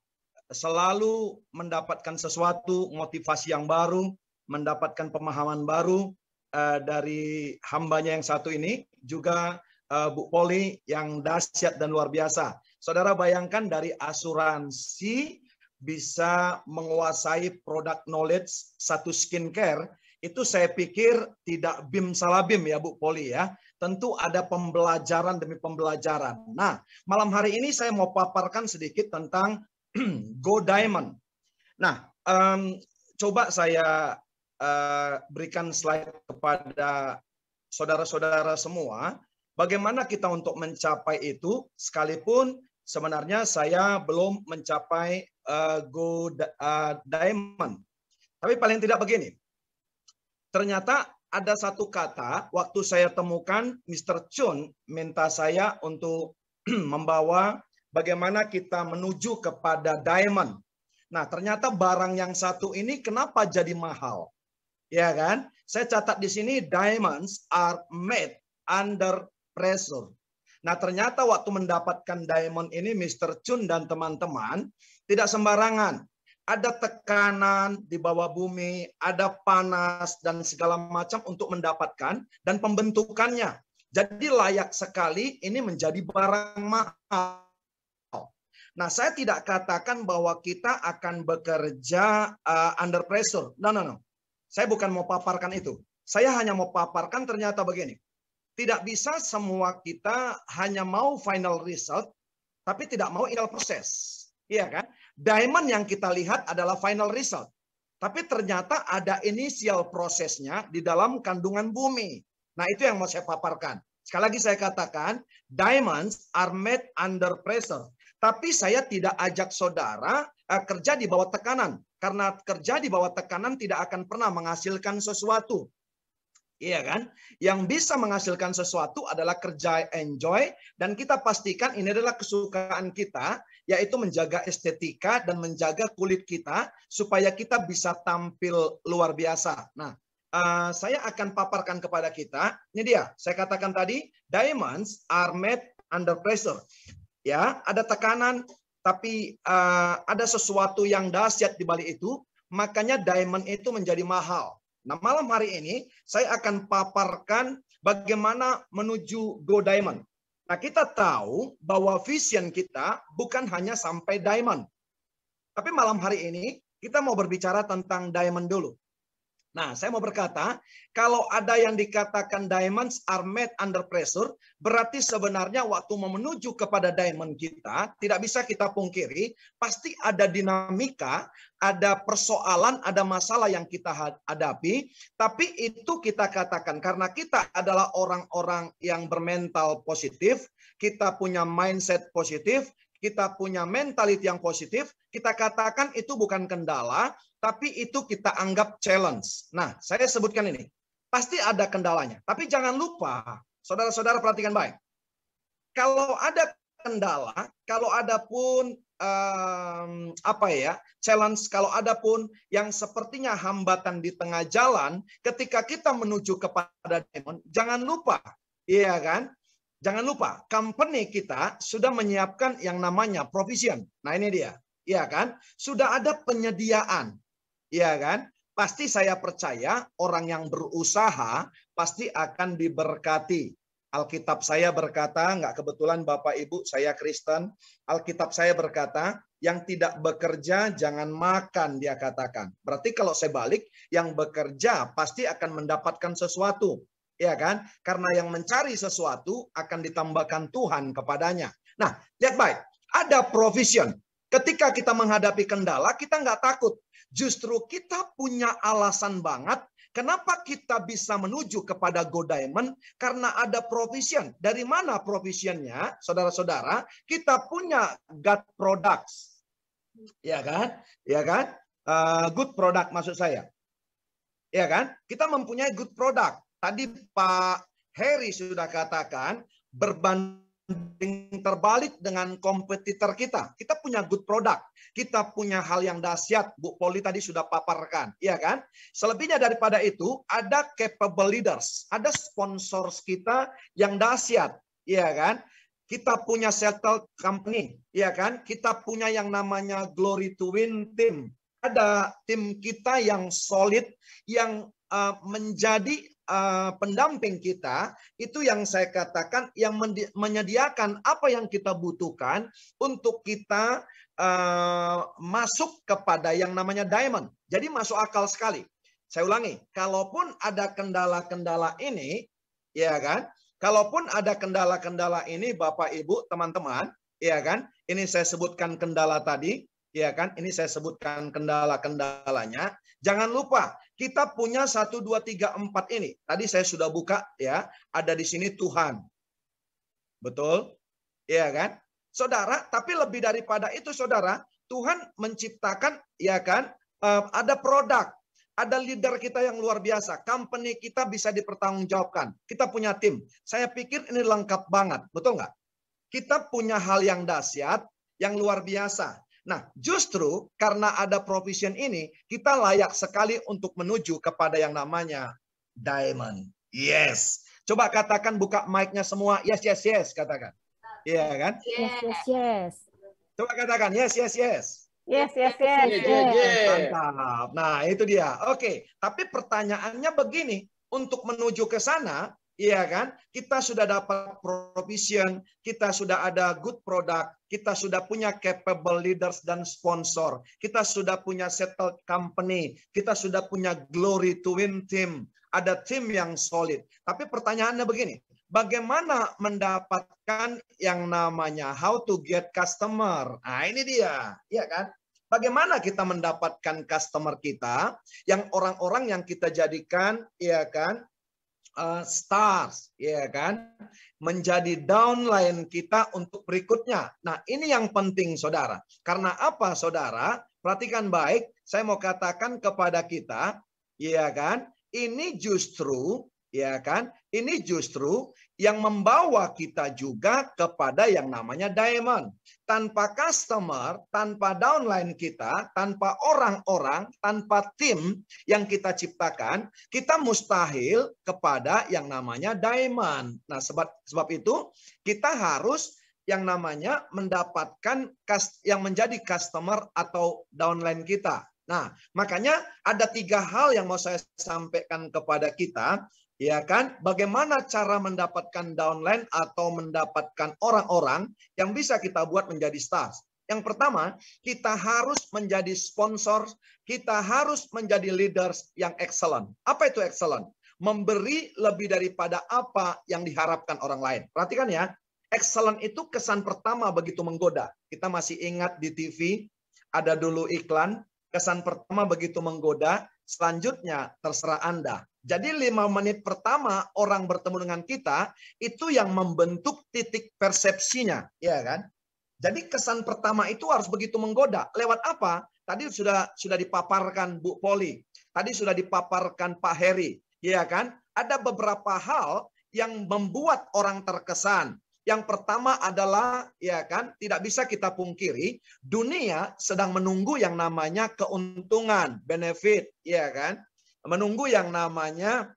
selalu mendapatkan sesuatu, motivasi yang baru, mendapatkan pemahaman baru dari hambanya yang satu ini, juga Bu Poli yang dahsyat dan luar biasa. Saudara bayangkan dari asuransi bisa menguasai produk knowledge satu skincare, itu saya pikir tidak bim salah bim ya Bu Poli ya. Tentu ada pembelajaran demi pembelajaran. Nah, malam hari ini saya mau paparkan sedikit tentang Go Diamond. Nah, coba saya berikan slide kepada saudara-saudara semua. Bagaimana kita untuk mencapai itu, sekalipun sebenarnya saya belum mencapai Go Diamond. Tapi paling tidak begini. Ternyata ada satu kata, waktu saya temukan, Mr. Chun minta saya untuk membawa bagaimana kita menuju kepada diamond. Nah, ternyata barang yang satu ini kenapa jadi mahal? Ya kan? Saya catat di sini, diamonds are made under pressure. Nah, ternyata waktu mendapatkan diamond ini, Mr. Chun dan teman-teman, tidak sembarangan. Ada tekanan di bawah bumi, ada panas, dan segala macam untuk mendapatkan, dan pembentukannya. Jadi layak sekali ini menjadi barang mahal. Nah, saya tidak katakan bahwa kita akan bekerja under pressure. No. Saya bukan mau paparkan itu. Saya hanya mau paparkan ternyata begini. Tidak bisa semua kita hanya mau final result, tapi tidak mau initial proses. Iya kan? Diamond yang kita lihat adalah final result. Tapi ternyata ada initial prosesnya di dalam kandungan bumi. Nah, itu yang mau saya paparkan. Sekali lagi saya katakan, diamonds are made under pressure. Tapi saya tidak ajak saudara kerja di bawah tekanan. Karena kerja di bawah tekanan tidak akan pernah menghasilkan sesuatu. Iya kan? Yang bisa menghasilkan sesuatu adalah kerja enjoy. Dan kita pastikan ini adalah kesukaan kita. Yaitu menjaga estetika dan menjaga kulit kita. Supaya kita bisa tampil luar biasa. Nah, saya akan paparkan kepada kita. Ini dia, saya katakan tadi, diamonds are made under pressure. Ya, ada tekanan, tapi ada sesuatu yang dahsyat di balik itu, makanya diamond itu menjadi mahal. Nah, malam hari ini saya akan paparkan bagaimana menuju Go Diamond. Nah, kita tahu bahwa vision kita bukan hanya sampai diamond. Tapi malam hari ini kita mau berbicara tentang diamond dulu. Nah, saya mau berkata, kalau ada yang dikatakan diamonds are made under pressure, berarti sebenarnya waktu menuju kepada diamond kita, tidak bisa kita pungkiri, pasti ada dinamika, ada persoalan, ada masalah yang kita hadapi, tapi itu kita katakan, karena kita adalah orang-orang yang bermental positif, kita punya mindset positif, kita punya mentality yang positif, kita katakan itu bukan kendala, tapi itu kita anggap challenge. Nah, saya sebutkan ini. Pasti ada kendalanya. Tapi jangan lupa, saudara-saudara perhatikan baik. Kalau ada kendala, kalau ada pun challenge, kalau ada pun yang sepertinya hambatan di tengah jalan, ketika kita menuju kepada diamond, jangan lupa, iya kan? Jangan lupa, company kita sudah menyiapkan yang namanya provision. Nah, ini dia. Iya kan? Sudah ada penyediaan. Iya kan? Pasti saya percaya orang yang berusaha pasti akan diberkati. Alkitab saya berkata, nggak kebetulan Bapak Ibu, saya Kristen. Alkitab saya berkata, yang tidak bekerja jangan makan, dia katakan. Berarti kalau saya balik, yang bekerja pasti akan mendapatkan sesuatu. Ya kan? Karena yang mencari sesuatu akan ditambahkan Tuhan kepadanya. Nah, lihat baik. Ada provision. Ketika kita menghadapi kendala, kita nggak takut. Justru kita punya alasan banget Kenapa kita bisa menuju kepada Go Diamond? Karena ada provision. Dari mana provisionnya, saudara-saudara? Kita punya good products. Ya kan? Ya kan? Good product maksud saya. Ya kan? Kita mempunyai good product. Tadi Pak Heri sudah katakan, berbanding terbalik dengan kompetitor kita. Kita punya good product. Kita punya hal yang dahsyat. Bu Poli tadi sudah paparkan. Ya kan? Selebihnya daripada itu, ada capable leaders. Ada sponsors kita yang dahsyat. Ya kan? Kita punya settled company. Ya kan? Kita punya yang namanya Glory to Win team. Ada tim kita yang solid, yang menjadi pendamping kita, itu yang saya katakan yang menyediakan apa yang kita butuhkan untuk kita masuk kepada yang namanya diamond. Jadi masuk akal sekali. Saya ulangi, kalaupun ada kendala-kendala ini, ya kan? Kalaupun ada kendala-kendala ini, Bapak Ibu, teman-teman, ya kan? Ini saya sebutkan kendala tadi. Ya kan, ini saya sebutkan kendala-kendalanya. Jangan lupa, kita punya 1, 2, 3, 4 ini. Tadi saya sudah buka ya, ada di sini Tuhan. Betul? Ya kan? Saudara, tapi lebih daripada itu saudara, Tuhan menciptakan, ya kan, ada produk. Ada leader kita yang luar biasa. Company kita bisa dipertanggungjawabkan. Kita punya tim. Saya pikir ini lengkap banget. Betul nggak? Kita punya hal yang dahsyat, yang luar biasa. Nah, justru karena ada provision ini, kita layak sekali untuk menuju kepada yang namanya diamond. Yes. Coba katakan, buka mic-nya semua. Yes, yes, yes. Katakan. Iya kan? Yes, yes, yes. Coba katakan, yes, yes, yes. Yes, yes, yes. Mantap. Nah, itu dia. Oke. Tapi pertanyaannya begini. Untuk menuju ke sana, iya kan? Kita sudah dapat provision, kita sudah ada good product, kita sudah punya capable leaders dan sponsor, kita sudah punya settled company, kita sudah punya Glory to Win team, ada tim yang solid. Tapi pertanyaannya begini, bagaimana mendapatkan yang namanya how to get customer? Nah, ini dia, iya kan? Bagaimana kita mendapatkan customer kita, yang orang-orang yang kita jadikan, iya kan? Stars, ya kan, menjadi downline kita untuk berikutnya. Nah, ini yang penting, saudara. Karena apa, saudara? Perhatikan baik. Saya mau katakan kepada kita, ya kan, ini justru, ya kan, ini justru yang membawa kita juga kepada yang namanya diamond. Tanpa customer, tanpa downline kita, tanpa orang-orang, tanpa tim yang kita ciptakan, kita mustahil kepada yang namanya diamond. Nah, sebab itu kita harus yang namanya mendapatkan yang menjadi customer atau downline kita. Nah, makanya ada 3 hal yang mau saya sampaikan kepada kita. Ya kan, bagaimana cara mendapatkan downline atau mendapatkan orang-orang yang bisa kita buat menjadi stars. Yang pertama, kita harus menjadi sponsor, kita harus menjadi leaders yang excellent. Apa itu excellent? Memberi lebih daripada apa yang diharapkan orang lain. Perhatikan ya, excellent itu kesan pertama begitu menggoda. Kita masih ingat di TV, ada dulu iklan, kesan pertama begitu menggoda, selanjutnya terserah Anda. Jadi 5 menit pertama orang bertemu dengan kita, itu yang membentuk titik persepsinya. Ya kan? Jadi kesan pertama itu harus begitu menggoda. Lewat apa? Tadi sudah dipaparkan Bu Poli. Tadi sudah dipaparkan Pak Heri. Ya kan? Ada beberapa hal yang membuat orang terkesan. Yang pertama adalah, ya kan, tidak bisa kita pungkiri, dunia sedang menunggu yang namanya keuntungan, benefit, ya kan? Menunggu yang namanya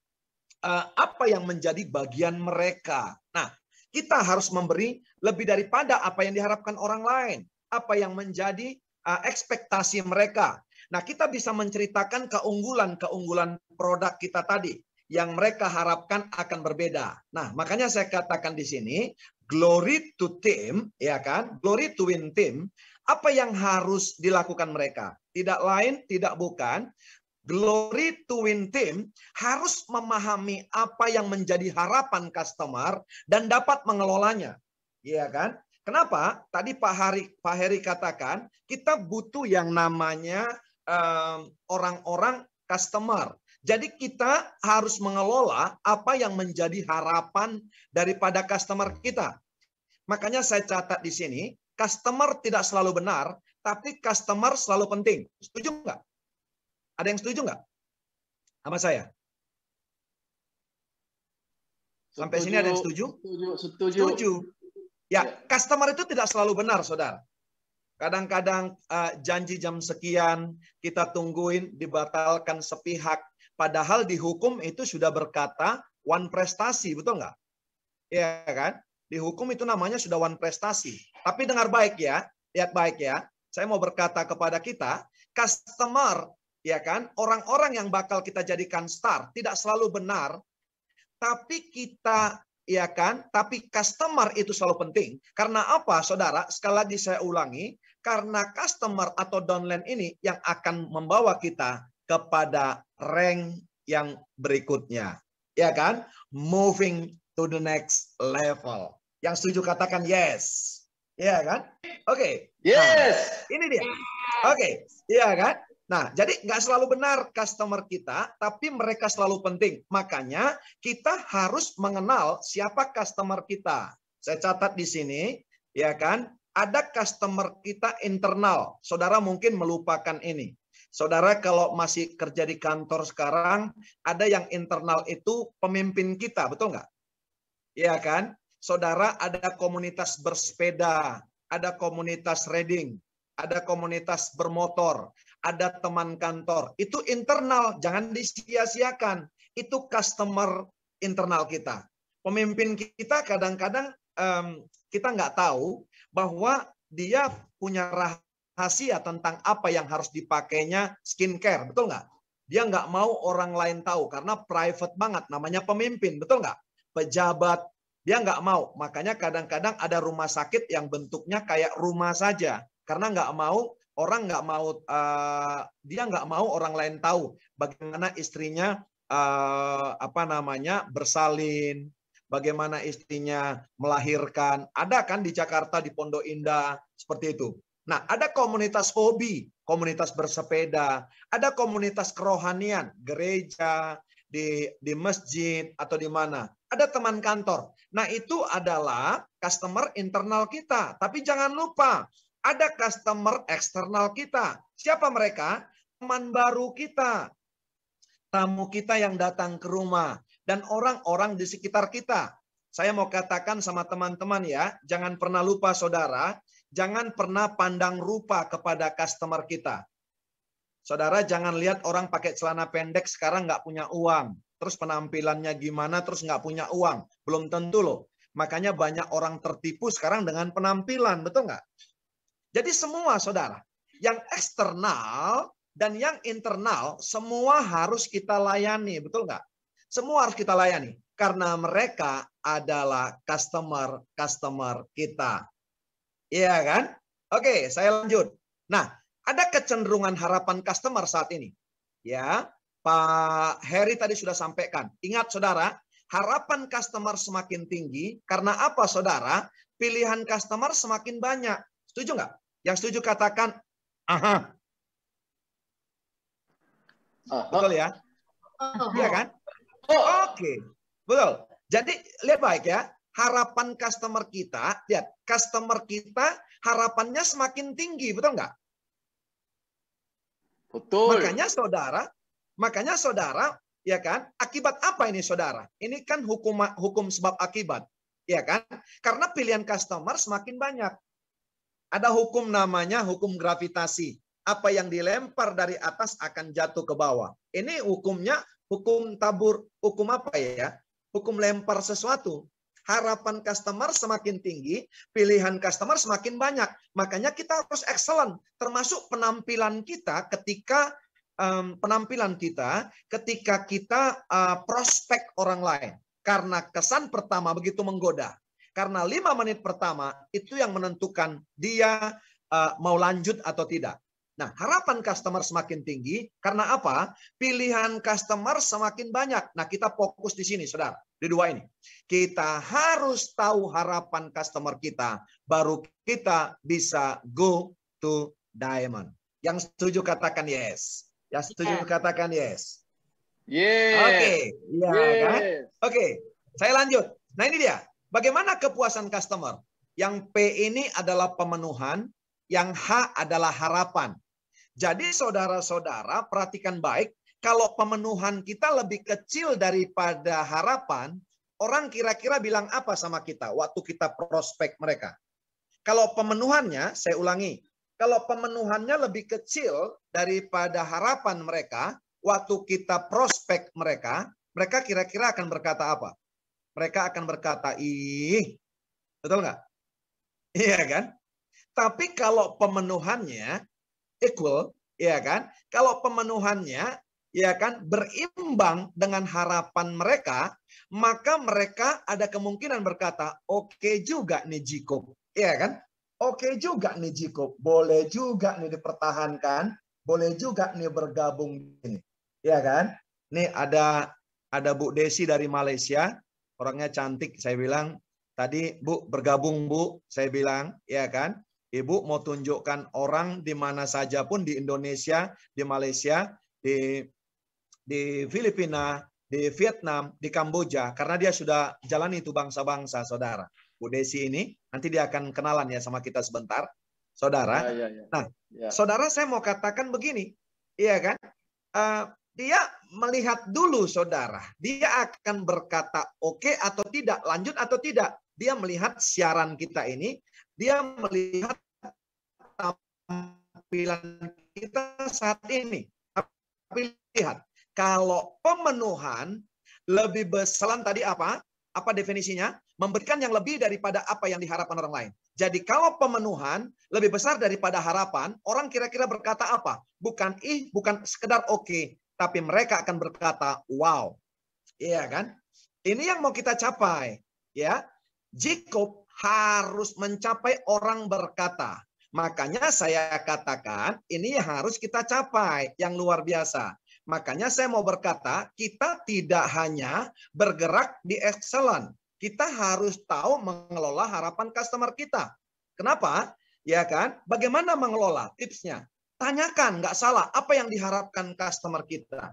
apa yang menjadi bagian mereka. Nah, kita harus memberi lebih daripada apa yang diharapkan orang lain, apa yang menjadi ekspektasi mereka. Nah, kita bisa menceritakan keunggulan-keunggulan produk kita tadi yang mereka harapkan akan berbeda. Nah, makanya saya katakan di sini, glory to team, ya kan? Glory to win team. Apa yang harus dilakukan mereka? Tidak lain, tidak bukan. Glory to win team harus memahami apa yang menjadi harapan customer dan dapat mengelolanya. Iya kan? Kenapa? Tadi Pak Heri katakan, kita butuh yang namanya orang-orang customer. Jadi kita harus mengelola apa yang menjadi harapan daripada customer kita. Makanya saya catat di sini, customer tidak selalu benar, tapi customer selalu penting. Setuju nggak? Ada yang setuju nggak sama saya? Sampai sini ada yang setuju? Setuju. Ya, customer itu tidak selalu benar, saudara. Kadang-kadang janji jam sekian, kita tungguin, dibatalkan sepihak. Padahal di hukum itu sudah berkata one prestasi, betul nggak? Iya kan? Di hukum itu namanya sudah one prestasi. Tapi dengar baik ya, lihat baik ya. Saya mau berkata kepada kita, customer, ya kan, orang-orang yang bakal kita jadikan star tidak selalu benar, tapi kita, ya kan, tapi customer itu selalu penting. Karena apa, saudara? Sekali lagi saya ulangi, karena customer atau downline ini yang akan membawa kita kepada rank yang berikutnya. Ya kan? Moving to the next level. Yang setuju katakan yes. Ya kan? Oke. Yes. Nah, ini dia. Oke. Iya kan? Nah, jadi nggak selalu benar customer kita, tapi mereka selalu penting. Makanya kita harus mengenal siapa customer kita. Saya catat di sini, ya kan? Ada customer kita internal. Saudara mungkin melupakan ini. Saudara kalau masih kerja di kantor sekarang, ada yang internal itu pemimpin kita, betul nggak? Iya kan? Saudara ada komunitas bersepeda, ada komunitas riding, ada komunitas bermotor, ada teman kantor. Itu internal, jangan disia-siakan. Itu customer internal kita. Pemimpin kita kadang-kadang kita nggak tahu bahwa dia punya rahasia tentang apa yang harus dipakainya skincare, betul nggak? Dia nggak mau orang lain tahu karena private banget, namanya pemimpin, betul nggak? Pejabat, dia nggak mau. Makanya kadang-kadang ada rumah sakit yang bentuknya kayak rumah saja, karena nggak mau orang nggak mau, dia nggak mau orang lain tahu bagaimana istrinya bersalin. Bagaimana istrinya melahirkan. Ada kan di Jakarta, di Pondok Indah, seperti itu. Nah, ada komunitas hobi, komunitas bersepeda, ada komunitas kerohanian, gereja, di masjid, atau di mana. Ada teman kantor. Nah, itu adalah customer internal kita. Tapi jangan lupa, ada customer eksternal kita. Siapa mereka? Teman baru kita. Tamu kita yang datang ke rumah. Dan orang-orang di sekitar kita. Saya mau katakan sama teman-teman ya, jangan pernah lupa saudara, jangan pernah pandang rupa kepada customer kita. Saudara jangan lihat orang pakai celana pendek sekarang nggak punya uang, terus penampilannya gimana, terus nggak punya uang. Belum tentu loh. Makanya banyak orang tertipu sekarang dengan penampilan, betul nggak? Jadi semua saudara, yang eksternal dan yang internal, semua harus kita layani, betul nggak? Semua harus kita layani karena mereka adalah customer kita. Iya kan? Oke, saya lanjut. Nah, ada kecenderungan harapan customer saat ini. Ya, Pak Heri tadi sudah sampaikan. Ingat saudara, harapan customer semakin tinggi karena apa saudara? Pilihan customer semakin banyak. Setuju nggak? Yang setuju katakan, aha. Betul ya? Iya kan? Oke, betul. Jadi lihat baik ya, harapan customer kita, lihat customer kita harapannya semakin tinggi, betul nggak? Betul. Makanya saudara, ya kan? Akibat apa ini saudara? Ini kan hukum sebab akibat, ya kan? Karena pilihan customer semakin banyak. Ada hukum namanya hukum gravitasi. Apa yang dilempar dari atas akan jatuh ke bawah. Ini hukumnya hukum tabur, hukum apa ya? Hukum lempar sesuatu. Harapan customer semakin tinggi, pilihan customer semakin banyak. Makanya kita harus excellent, termasuk penampilan kita ketika kita prospek orang lain. Karena kesan pertama begitu menggoda. Karena 5 menit pertama itu yang menentukan dia mau lanjut atau tidak. Nah, harapan customer semakin tinggi karena apa? Pilihan customer semakin banyak. Nah, kita fokus di sini, saudara. Di dua ini. Kita harus tahu harapan customer kita. Baru kita bisa go to diamond. Yang setuju katakan yes. Yang setuju katakan yes. Yes. Iya kan? Oke, saya lanjut. Nah ini dia. Bagaimana kepuasan customer? Yang P ini adalah pemenuhan, yang H adalah harapan. Jadi saudara-saudara perhatikan baik, kalau pemenuhan kita lebih kecil daripada harapan, orang kira-kira bilang apa sama kita waktu kita prospek mereka? Kalau pemenuhannya, saya ulangi, kalau pemenuhannya lebih kecil daripada harapan mereka, waktu kita prospek mereka, mereka kira-kira akan berkata apa? Mereka akan berkata, ih, betul nggak? Iya kan? Tapi kalau pemenuhannya equal, ya kan? Kalau pemenuhannya, ya kan, berimbang dengan harapan mereka, maka mereka ada kemungkinan berkata, oke juga nih Jikob, ya kan? Oke juga nih Jikob, boleh juga nih dipertahankan, boleh juga nih bergabung ini, ya kan? Nih ada Bu Desi dari Malaysia, orangnya cantik, saya bilang. Tadi Bu bergabung Bu, saya bilang, ya kan? Ibu mau tunjukkan orang di mana saja pun di Indonesia, di Malaysia, di Filipina, di Vietnam, di Kamboja, karena dia sudah jalan itu bangsa-bangsa, saudara. Bu Desi ini nanti dia akan kenalan ya sama kita sebentar, saudara. Nah, saudara saya mau katakan begini, iya kan? Dia melihat dulu saudara, dia akan berkata oke atau tidak, lanjut atau tidak. Dia melihat siaran kita ini, dia melihat tampilan kita saat ini. Tapi lihat, kalau pemenuhan lebih besar tadi apa? Apa definisinya? Memberikan yang lebih daripada apa yang diharapkan orang lain. Jadi kalau pemenuhan lebih besar daripada harapan, orang kira-kira berkata apa? Bukan bukan sekedar oke, tapi mereka akan berkata wow. Iya kan? Ini yang mau kita capai, ya. Jikob harus mencapai orang berkata. Makanya saya katakan ini harus kita capai yang luar biasa. Makanya saya mau berkata, kita tidak hanya bergerak di excellent. Kita harus tahu mengelola harapan customer kita. Kenapa? Ya kan? Bagaimana mengelola? Tipsnya. Tanyakan, nggak salah, apa yang diharapkan customer kita.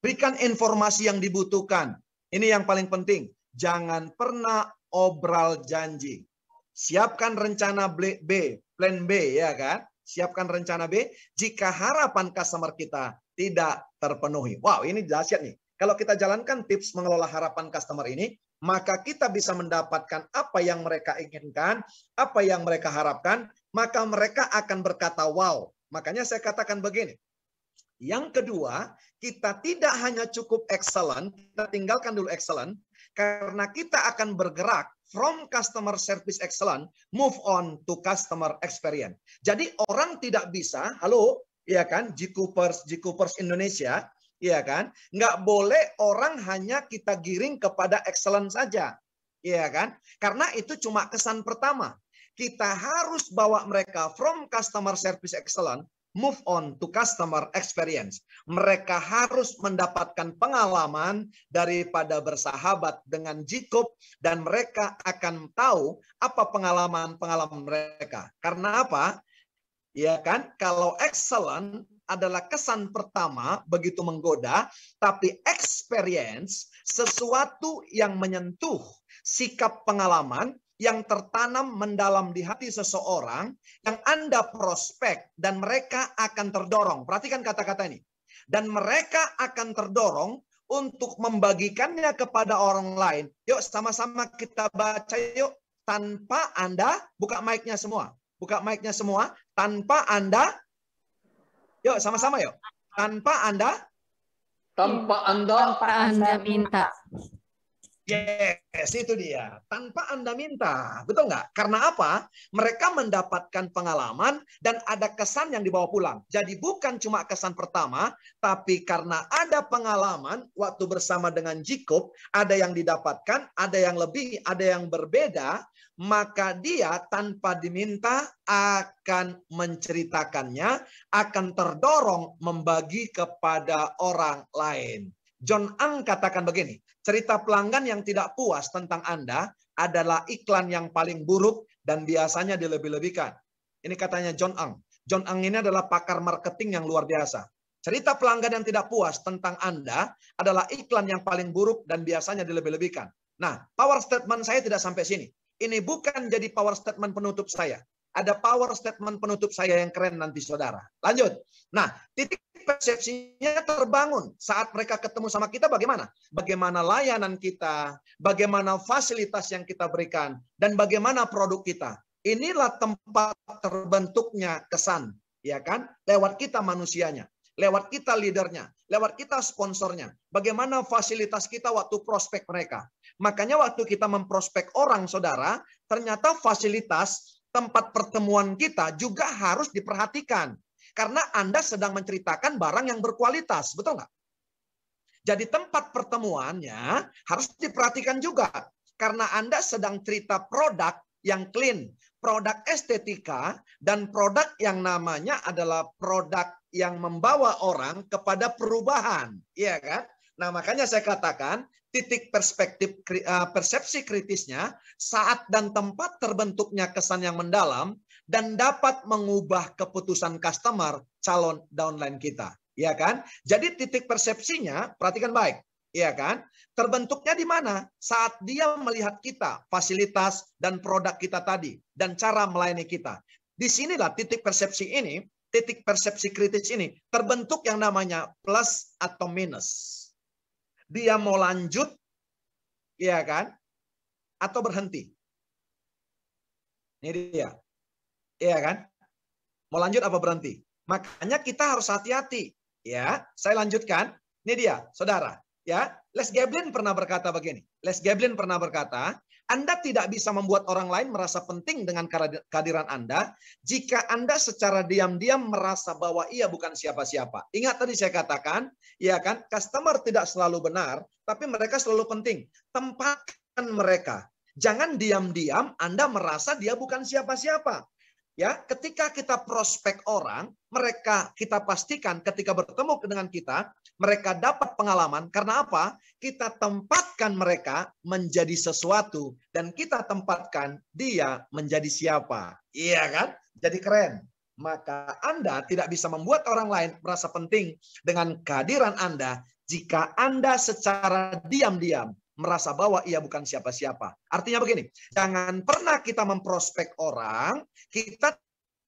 Berikan informasi yang dibutuhkan. Ini yang paling penting. Jangan pernah obral janji. Siapkan rencana B, plan B, ya kan? Siapkan rencana B jika harapan customer kita tidak terpenuhi. Wow, ini dahsyat nih. Kalau kita jalankan tips mengelola harapan customer ini, maka kita bisa mendapatkan apa yang mereka inginkan, apa yang mereka harapkan, maka mereka akan berkata wow. Makanya saya katakan begini. Yang kedua, kita tidak hanya cukup excellent, kita tinggalkan dulu excellent, karena kita akan bergerak from customer service excellent, move on to customer experience. Jadi orang tidak bisa, halo, ya kan, Jikoopers Indonesia, ya kan, nggak boleh orang hanya kita giring kepada excellent saja, ya kan, karena itu cuma kesan pertama. Kita harus bawa mereka from customer service excellent, move on to customer experience. Mereka harus mendapatkan pengalaman daripada bersahabat dengan Jikob dan mereka akan tahu apa pengalaman-pengalaman mereka. Karena apa? Ya kan? Kalau excellent adalah kesan pertama begitu menggoda, tapi experience sesuatu yang menyentuh sikap pengalaman yang tertanam mendalam di hati seseorang yang Anda prospek dan mereka akan terdorong. Perhatikan kata-kata ini. Dan mereka akan terdorong untuk membagikannya kepada orang lain. Yuk sama-sama kita baca yuk. Tanpa Anda, buka mic-nya semua. Buka mic-nya semua. Tanpa Anda, yuk sama-sama yuk. Tanpa Anda minta. Yes, itu dia. Tanpa Anda minta. Betul nggak? Karena apa? Mereka mendapatkan pengalaman dan ada kesan yang dibawa pulang. Jadi bukan cuma kesan pertama, tapi karena ada pengalaman waktu bersama dengan Jikob, ada yang didapatkan, ada yang lebih, ada yang berbeda, maka dia tanpa diminta akan menceritakannya, akan terdorong membagi kepada orang lain. John Ang katakan begini, cerita pelanggan yang tidak puas tentang Anda adalah iklan yang paling buruk dan biasanya dilebih-lebihkan. Ini katanya John Ang. John Ang ini adalah pakar marketing yang luar biasa. Cerita pelanggan yang tidak puas tentang Anda adalah iklan yang paling buruk dan biasanya dilebih-lebihkan. Nah, power statement saya tidak sampai sini. Ini bukan jadi power statement penutup saya. Ada power statement penutup saya yang keren nanti, saudara. Lanjut. Nah, titik persepsinya terbangun saat mereka ketemu sama kita bagaimana? Bagaimana layanan kita, bagaimana fasilitas yang kita berikan, dan bagaimana produk kita. Inilah tempat terbentuknya kesan, ya kan? Lewat kita manusianya. Lewat kita leadernya, lewat kita sponsornya. Bagaimana fasilitas kita waktu prospek mereka. Makanya waktu kita memprospek orang, saudara, ternyata fasilitas tempat pertemuan kita juga harus diperhatikan. Karena Anda sedang menceritakan barang yang berkualitas, betul nggak? Jadi tempat pertemuannya harus diperhatikan juga. Karena Anda sedang cerita produk yang clean, produk estetika, dan produk yang namanya adalah produk yang membawa orang kepada perubahan, iya kan? Nah, makanya saya katakan titik persepsi kritisnya saat dan tempat terbentuknya kesan yang mendalam dan dapat mengubah keputusan customer calon downline kita, ya kan? Jadi titik persepsinya perhatikan baik, ya kan? Terbentuknya di mana? Saat dia melihat kita, fasilitas dan produk kita tadi dan cara melayani kita. Disinilah titik persepsi ini. Titik persepsi kritis ini terbentuk yang namanya plus atau minus. Dia mau lanjut, ya kan? Atau berhenti. Ini dia. Iya kan? Mau lanjut apa berhenti? Makanya kita harus hati-hati. Ya, saya lanjutkan. Ini dia, saudara. Ya, Les Gablin pernah berkata begini. Les Gablin pernah berkata, Anda tidak bisa membuat orang lain merasa penting dengan kehadiran Anda jika Anda secara diam-diam merasa bahwa ia bukan siapa-siapa. Ingat tadi saya katakan, ya kan, customer tidak selalu benar, tapi mereka selalu penting. Tempatkan mereka. Jangan diam-diam Anda merasa dia bukan siapa-siapa. Ya, ketika kita prospek orang, mereka kita pastikan ketika bertemu dengan kita, mereka dapat pengalaman. Karena apa? Kita tempatkan mereka menjadi sesuatu dan kita tempatkan dia menjadi siapa. Iya kan? Jadi keren. Maka Anda tidak bisa membuat orang lain merasa penting dengan kehadiran Anda jika Anda secara diam-diam merasa bahwa ia bukan siapa-siapa. Artinya begini, jangan pernah kita memprospek orang, kita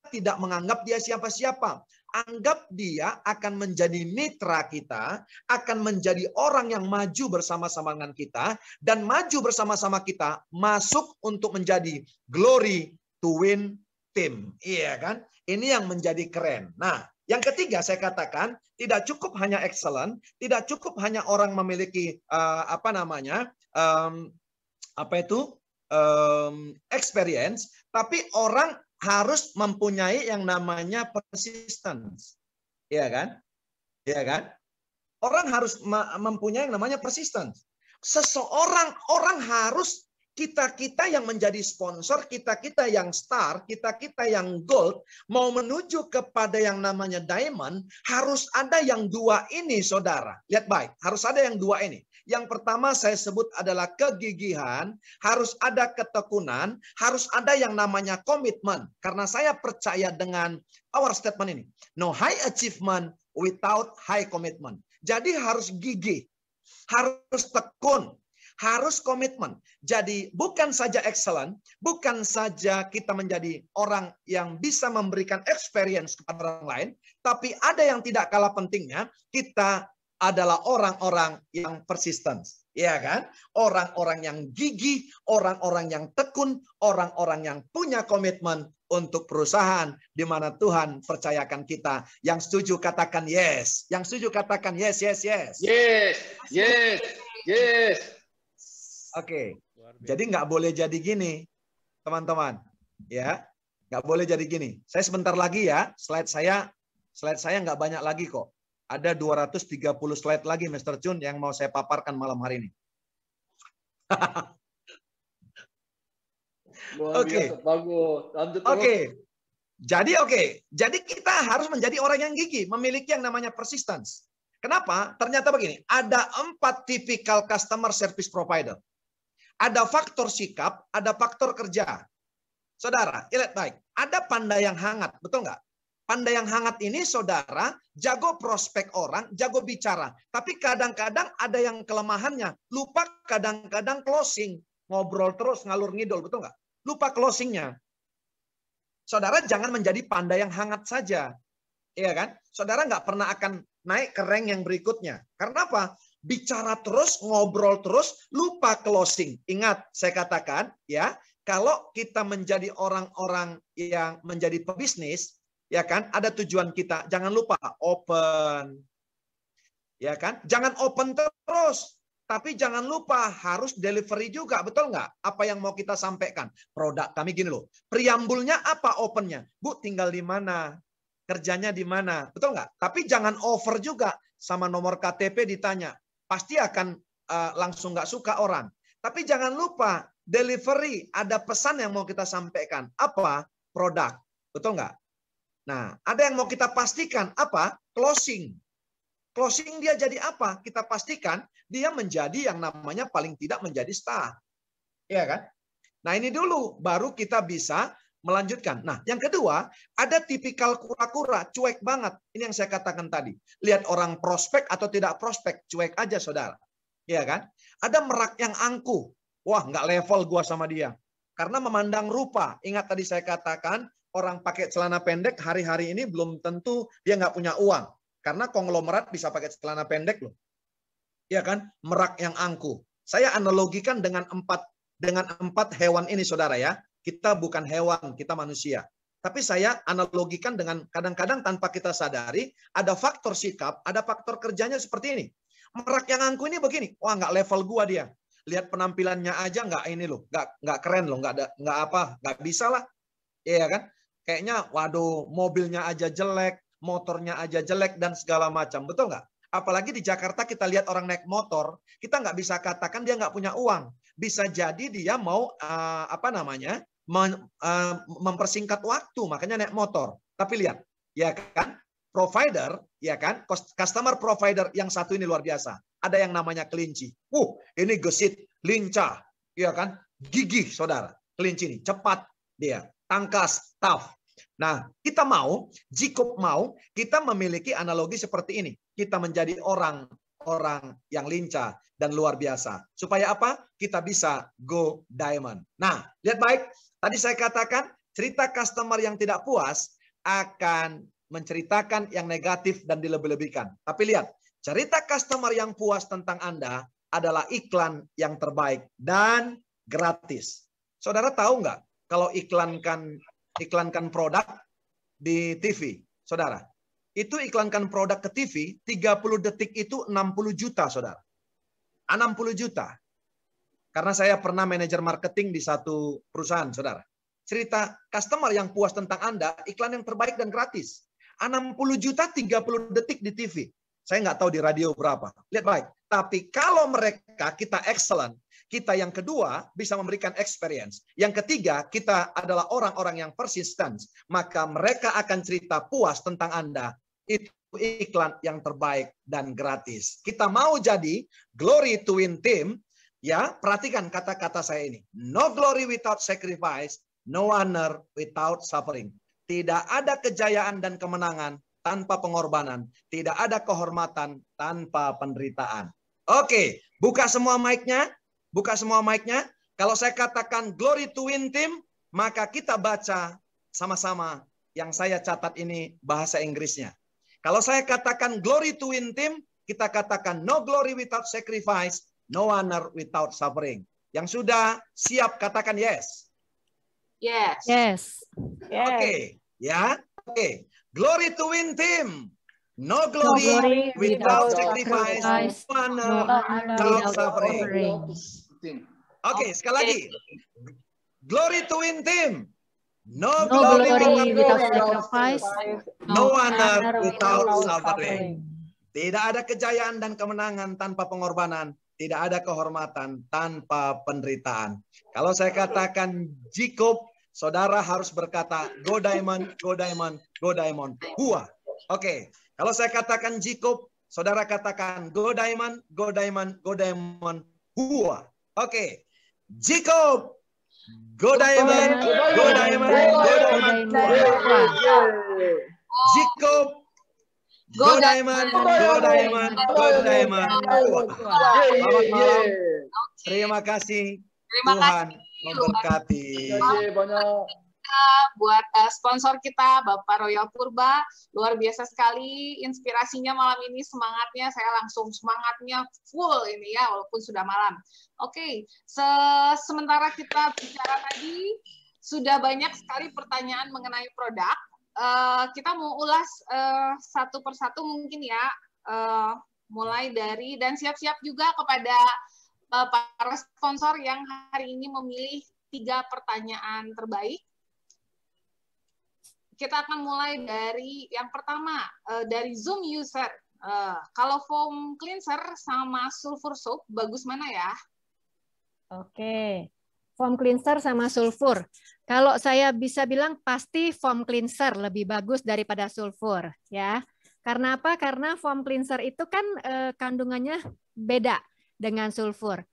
tidak menganggap dia siapa-siapa. Anggap dia akan menjadi mitra kita, akan menjadi orang yang maju bersama-sama dengan kita, dan maju bersama-sama kita masuk untuk menjadi glory to win team. Iya kan? Ini yang menjadi keren. Nah, yang ketiga saya katakan, tidak cukup hanya excellent, tidak cukup hanya orang memiliki experience, tapi orang harus mempunyai yang namanya persistence. Iya kan? Iya kan? Orang harus mempunyai yang namanya persistence. Orang harus kita yang menjadi sponsor, kita yang star, kita yang gold, mau menuju kepada yang namanya diamond, harus ada yang dua ini, saudara. Lihat baik, harus ada yang dua ini. Yang pertama saya sebut adalah kegigihan, harus ada ketekunan, harus ada yang namanya komitmen. Karena saya percaya dengan our statement ini. No high achievement without high commitment. Jadi harus gigih, harus tekun, harus komitmen. Jadi bukan saja excellent, bukan saja kita menjadi orang yang bisa memberikan experience kepada orang lain, tapi ada yang tidak kalah pentingnya, kita adalah orang-orang yang persisten. Ya kan? Orang-orang yang gigih, orang-orang yang tekun, orang-orang yang punya komitmen untuk perusahaan di mana Tuhan percayakan kita. Yang setuju katakan yes. Yang setuju katakan yes, yes, yes. Yes, yes, yes. Oke. Jadi nggak boleh jadi gini, teman-teman. Ya, nggak boleh jadi gini. Saya sebentar lagi ya, slide saya nggak banyak lagi kok. Ada 230 slide lagi, Mr. Chun, yang mau saya paparkan malam hari ini. Oke. Bagus. Oke. Jadi kita harus menjadi orang yang gigih, memiliki yang namanya persistence. Kenapa? Ternyata begini, ada 4 tipikal customer service provider. Ada faktor sikap, ada faktor kerja. Saudara, lihat baik. Ada panda yang hangat, betul nggak? Panda yang hangat ini saudara, jago prospek orang, jago bicara. Tapi kadang-kadang ada yang kelemahannya. Lupa kadang-kadang closing. Ngobrol terus, ngalur ngidul, betul nggak? Lupa closingnya. Saudara jangan menjadi panda yang hangat saja. Iya kan? Saudara nggak pernah akan naik ke rank yang berikutnya. Karena apa? Bicara terus, ngobrol terus, lupa closing. Ingat, saya katakan ya, kalau kita menjadi orang-orang yang menjadi pebisnis, ya kan, ada tujuan kita. Jangan lupa open. Ya kan? Jangan open terus. Tapi jangan lupa harus delivery juga. Betul nggak? Apa yang mau kita sampaikan? Produk kami gini loh. Preambulnya apa opennya? Bu, tinggal di mana? Kerjanya di mana? Betul nggak? Tapi jangan over juga. Sama nomor KTP ditanya. Pasti akan langsung nggak suka orang. Tapi jangan lupa delivery. Ada pesan yang mau kita sampaikan. Apa? Produk. Betul nggak? Nah, ada yang mau kita pastikan. Apa? Closing. Closing dia jadi apa? Kita pastikan dia menjadi yang namanya paling tidak menjadi star. Iya kan? Nah ini dulu, baru kita bisa melanjutkan. Nah yang kedua, ada tipikal kura-kura, cuek banget. Ini yang saya katakan tadi. Lihat orang prospek atau tidak prospek, cuek aja saudara. Iya kan? Ada merak yang angkuh. Wah nggak level gua sama dia. Karena memandang rupa. Ingat tadi saya katakan, orang pakai celana pendek hari-hari ini belum tentu dia nggak punya uang. Karena konglomerat bisa pakai celana pendek loh. Ya kan? Merak yang angkuh. Saya analogikan dengan empat hewan ini saudara ya. Kita bukan hewan, kita manusia. Tapi saya analogikan dengan kadang-kadang tanpa kita sadari, ada faktor sikap, ada faktor kerjanya seperti ini. Merak yang angkuh ini begini, wah nggak level gua dia. Lihat penampilannya aja nggak ini loh, nggak keren loh, nggak bisa lah. Iya kan? Kayaknya waduh mobilnya aja jelek, motornya aja jelek dan segala macam. Betul nggak? Apalagi di Jakarta kita lihat orang naik motor, kita nggak bisa katakan dia nggak punya uang. Bisa jadi dia mau mempersingkat waktu, makanya naik motor. Tapi lihat, ya kan, provider, ya kan, customer provider yang satu ini luar biasa. Ada yang namanya kelinci. Ini gesit, lincah, ya kan, gigih saudara. Kelinci ini cepat dia, tangkas, tough. Nah, kita mau, Jacob mau, kita memiliki analogi seperti ini. Kita menjadi orang yang lincah dan luar biasa. Supaya apa? Kita bisa go diamond. Nah, lihat baik. Tadi saya katakan, cerita customer yang tidak puas akan menceritakan yang negatif dan dilebih-lebihkan. Tapi lihat, cerita customer yang puas tentang Anda adalah iklan yang terbaik dan gratis. Saudara tahu nggak kalau iklankan produk di TV, saudara. Itu iklankan produk ke TV, 30 detik itu 60 juta, saudara. 60 juta. Karena saya pernah manajer marketing di satu perusahaan, saudara. Cerita customer yang puas tentang Anda, iklan yang terbaik dan gratis. 60 juta 30 detik di TV. Saya nggak tahu di radio berapa. Lihat baik. Tapi kalau mereka, kita excellent. Kita yang kedua bisa memberikan experience. Yang ketiga, kita adalah orang-orang yang persistent. Maka mereka akan cerita puas tentang Anda. Itu iklan yang terbaik dan gratis. Kita mau jadi glory to win team. Ya, perhatikan kata-kata saya ini. No glory without sacrifice. No honor without suffering. Tidak ada kejayaan dan kemenangan tanpa pengorbanan. Tidak ada kehormatan tanpa penderitaan. Oke, buka semua mic-nya. Buka semua mic-nya. Kalau saya katakan glory to win team, maka kita baca sama-sama yang saya catat ini bahasa Inggrisnya. Kalau saya katakan glory to win team, kita katakan no glory without sacrifice, no honor without suffering. Yang sudah siap katakan yes. Yes. Yes. Oke, ya. Oke. Glory to win team. No glory, without sacrifice, no honor without suffering. Oke, sekali lagi. Glory to win team. No glory without sacrifice, no honor without suffering. Tidak ada kejayaan dan kemenangan tanpa pengorbanan. Tidak ada kehormatan tanpa penderitaan. Kalau saya katakan Jacob, saudara harus berkata go diamond, go diamond, go diamond. Hua. Oke. Kalau saya katakan Jacob, saudara katakan go diamond, go diamond, go diamond. Hua. Oke. Jacob, go diamond, go diamond, go diamond. Ziko, Go Go Diamond, Go Diamond, Go Diamond. Wah, selamat malam. Terima kasih. Terima Tuhan kasih. memberkati. Terima kasih banyak. Buat sponsor kita Bapak Royal Purba, luar biasa sekali inspirasinya malam ini, semangatnya saya langsung semangatnya full ini ya walaupun sudah malam. Oke, sementara kita bicara tadi sudah banyak sekali pertanyaan mengenai produk. Kita mau ulas satu persatu mungkin ya, mulai dari dan siap-siap juga kepada para sponsor yang hari ini memilih 3 pertanyaan terbaik. Kita akan mulai dari yang pertama, dari Zoom user. Kalau foam cleanser sama sulfur soap, bagus mana ya? Oke, foam cleanser sama sulfur. Kalau saya bisa bilang pasti foam cleanser lebih bagus daripada sulfur, ya. Karena apa? Karena foam cleanser itu kan kandungannya beda dengan sulfur.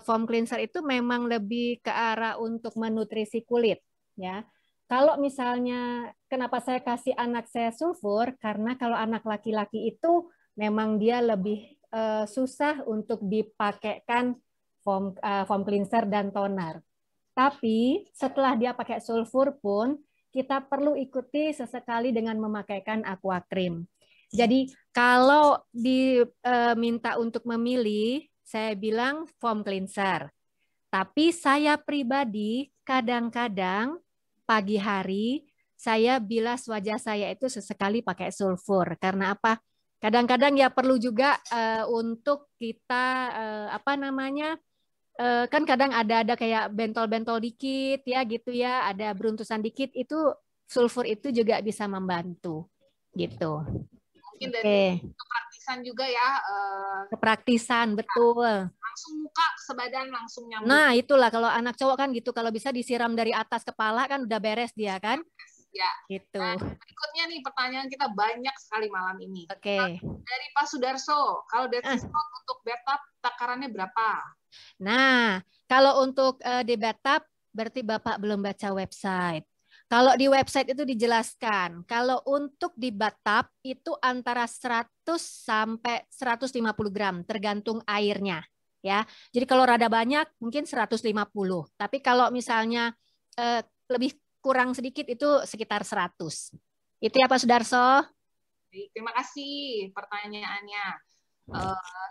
Foam cleanser itu memang lebih ke arah untuk menutrisi kulit, ya. Kalau misalnya kenapa saya kasih anak saya sulfur, karena kalau anak laki-laki itu memang dia lebih susah untuk dipakaikan foam cleanser dan toner. Tapi setelah dia pakai sulfur pun kita perlu ikuti sesekali dengan memakaikan aqua cream. Jadi kalau diminta untuk memilih, saya bilang foam cleanser. Tapi saya pribadi kadang-kadang pagi hari saya bilas wajah saya itu sesekali pakai sulfur. Karena apa? Kadang-kadang ya perlu juga untuk kita kan kadang ada kayak bentol-bentol dikit ya gitu ya, ada beruntusan dikit, itu sulfur itu juga bisa membantu gitu. Mungkin dari kepraktisan juga ya. Kepraktisan betul. Langsung muka sebadan langsung nyambung. Nah itulah kalau anak cowok kan gitu, kalau bisa disiram dari atas kepala kan udah beres dia kan. Ya. Gitu. Nah, berikutnya nih pertanyaan kita banyak sekali malam ini. Oke. Dari Pak Sudarso, kalau deadspot untuk bathtub takarannya berapa? Nah, kalau untuk di bathtub berarti Bapak belum baca website. Kalau di website itu dijelaskan, kalau untuk di bathtub itu antara 100 sampai 150 gram tergantung airnya. Ya, jadi kalau rada banyak mungkin 150. Tapi kalau misalnya lebih kurang sedikit itu sekitar 100. Itu ya Pak Sudarso. Terima kasih pertanyaannya.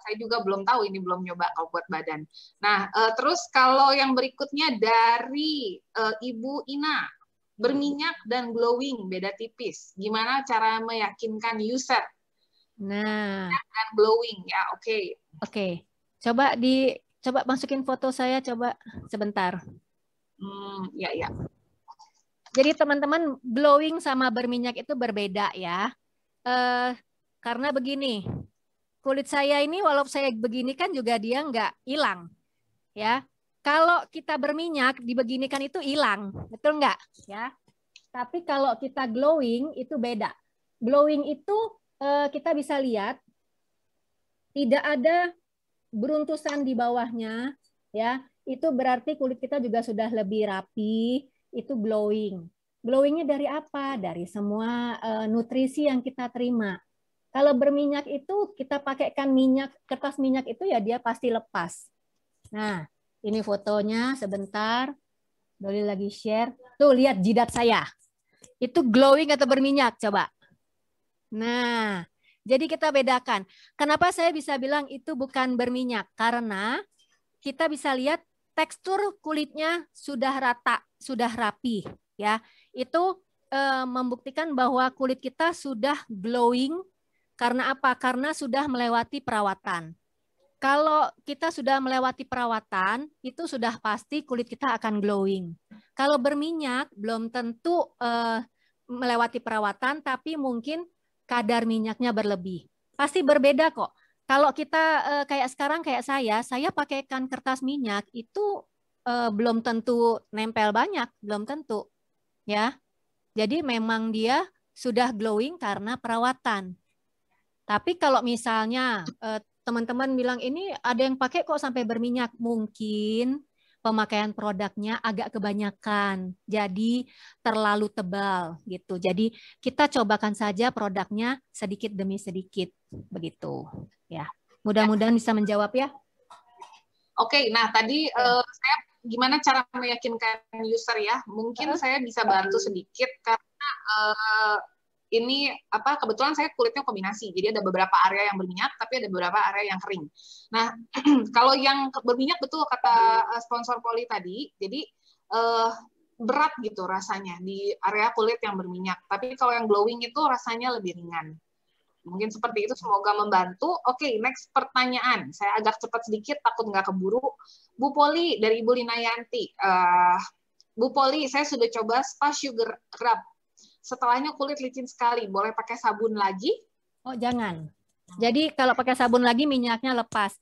Saya juga belum tahu, ini belum nyoba kalau buat badan. Nah, terus kalau yang berikutnya dari Ibu Ina, berminyak dan glowing beda tipis. Gimana cara meyakinkan user? Nah, dan glowing ya, oke. Oke. Coba masukin foto saya coba sebentar. Ya. Jadi teman-teman, glowing sama berminyak itu berbeda ya. Karena begini, kulit saya ini walaupun saya begini kan juga dia nggak hilang, ya. Kalau kita berminyak dibeginikan itu hilang, betul nggak? Ya. Tapi kalau kita glowing itu beda. Glowing itu kita bisa lihat tidak ada beruntusan di bawahnya, ya. Itu berarti kulit kita juga sudah lebih rapi. Itu glowing. Glowingnya dari apa? Dari semua nutrisi yang kita terima. Kalau berminyak itu kita pakaikan kertas minyak itu ya dia pasti lepas. Nah, ini fotonya sebentar. Doli lagi share. Tuh lihat jidat saya. Itu glowing atau berminyak coba. Nah, jadi kita bedakan. Kenapa saya bisa bilang itu bukan berminyak? Karena kita bisa lihat tekstur kulitnya sudah rata, sudah rapi, ya. Itu membuktikan bahwa kulit kita sudah glowing. Karena apa? Karena sudah melewati perawatan. Kalau kita sudah melewati perawatan, itu sudah pasti kulit kita akan glowing. Kalau berminyak belum tentu melewati perawatan, tapi mungkin kadar minyaknya berlebih. Pasti berbeda kok. Kalau kita kayak sekarang kayak saya pakaikan kertas minyak itu belum tentu nempel banyak, belum tentu, ya. Jadi memang dia sudah glowing karena perawatan. Tapi kalau misalnya teman-teman bilang ini ada yang pakai kok sampai berminyak, mungkin pemakaian produknya agak kebanyakan, jadi terlalu tebal gitu. Jadi kita cobakan saja produknya sedikit demi sedikit begitu ya. Mudah-mudahan bisa menjawab ya. Oke, nah tadi saya gimana cara meyakinkan user ya? Mungkin saya bisa bantu sedikit karena ini kebetulan saya kulitnya kombinasi, jadi ada beberapa area yang berminyak, tapi ada beberapa area yang kering. Nah, kalau yang berminyak betul kata sponsor Poli tadi, jadi berat gitu rasanya di area kulit yang berminyak. Tapi kalau yang glowing itu rasanya lebih ringan. Mungkin seperti itu, semoga membantu. Oke, next pertanyaan. Saya agak cepat sedikit, takut nggak keburu. Bu Poli dari Ibu Linayanti. Bu Poli, saya sudah coba Spa Sugar Rub. Setelahnya kulit licin sekali, boleh pakai sabun lagi? Oh, jangan. Jadi kalau pakai sabun lagi minyaknya lepas.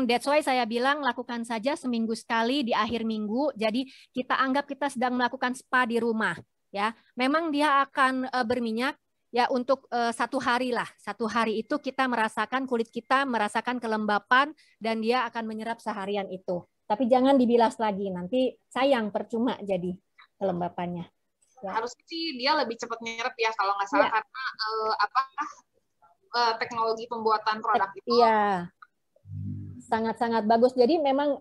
That's why saya bilang lakukan saja seminggu sekali di akhir minggu. Jadi kita anggap kita sedang melakukan spa di rumah. Ya, memang dia akan berminyak ya untuk 1 hari lah. 1 hari itu kita merasakan kulit kita merasakan kelembapan dan dia akan menyerap seharian itu. Tapi jangan dibilas lagi, nanti sayang percuma jadi kelembapannya. Ya. Harusnya sih dia lebih cepat nyerap ya kalau nggak salah, karena teknologi pembuatan produk itu sangat-sangat bagus. Jadi memang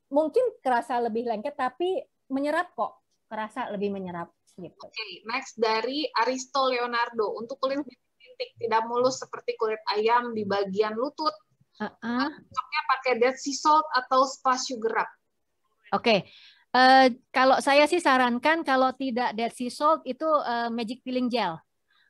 mungkin kerasa lebih lengket tapi menyerap kok, kerasa lebih menyerap gitu. Oke, next dari Aristo Leonardo, untuk kulit bintik tidak mulus seperti kulit ayam di bagian lutut, cocoknya pakai Dead Sea Salt atau Spa Sugar Rub? Oke. Kalau saya sih sarankan kalau tidak Dead Sea Salt itu Magic Peeling Gel.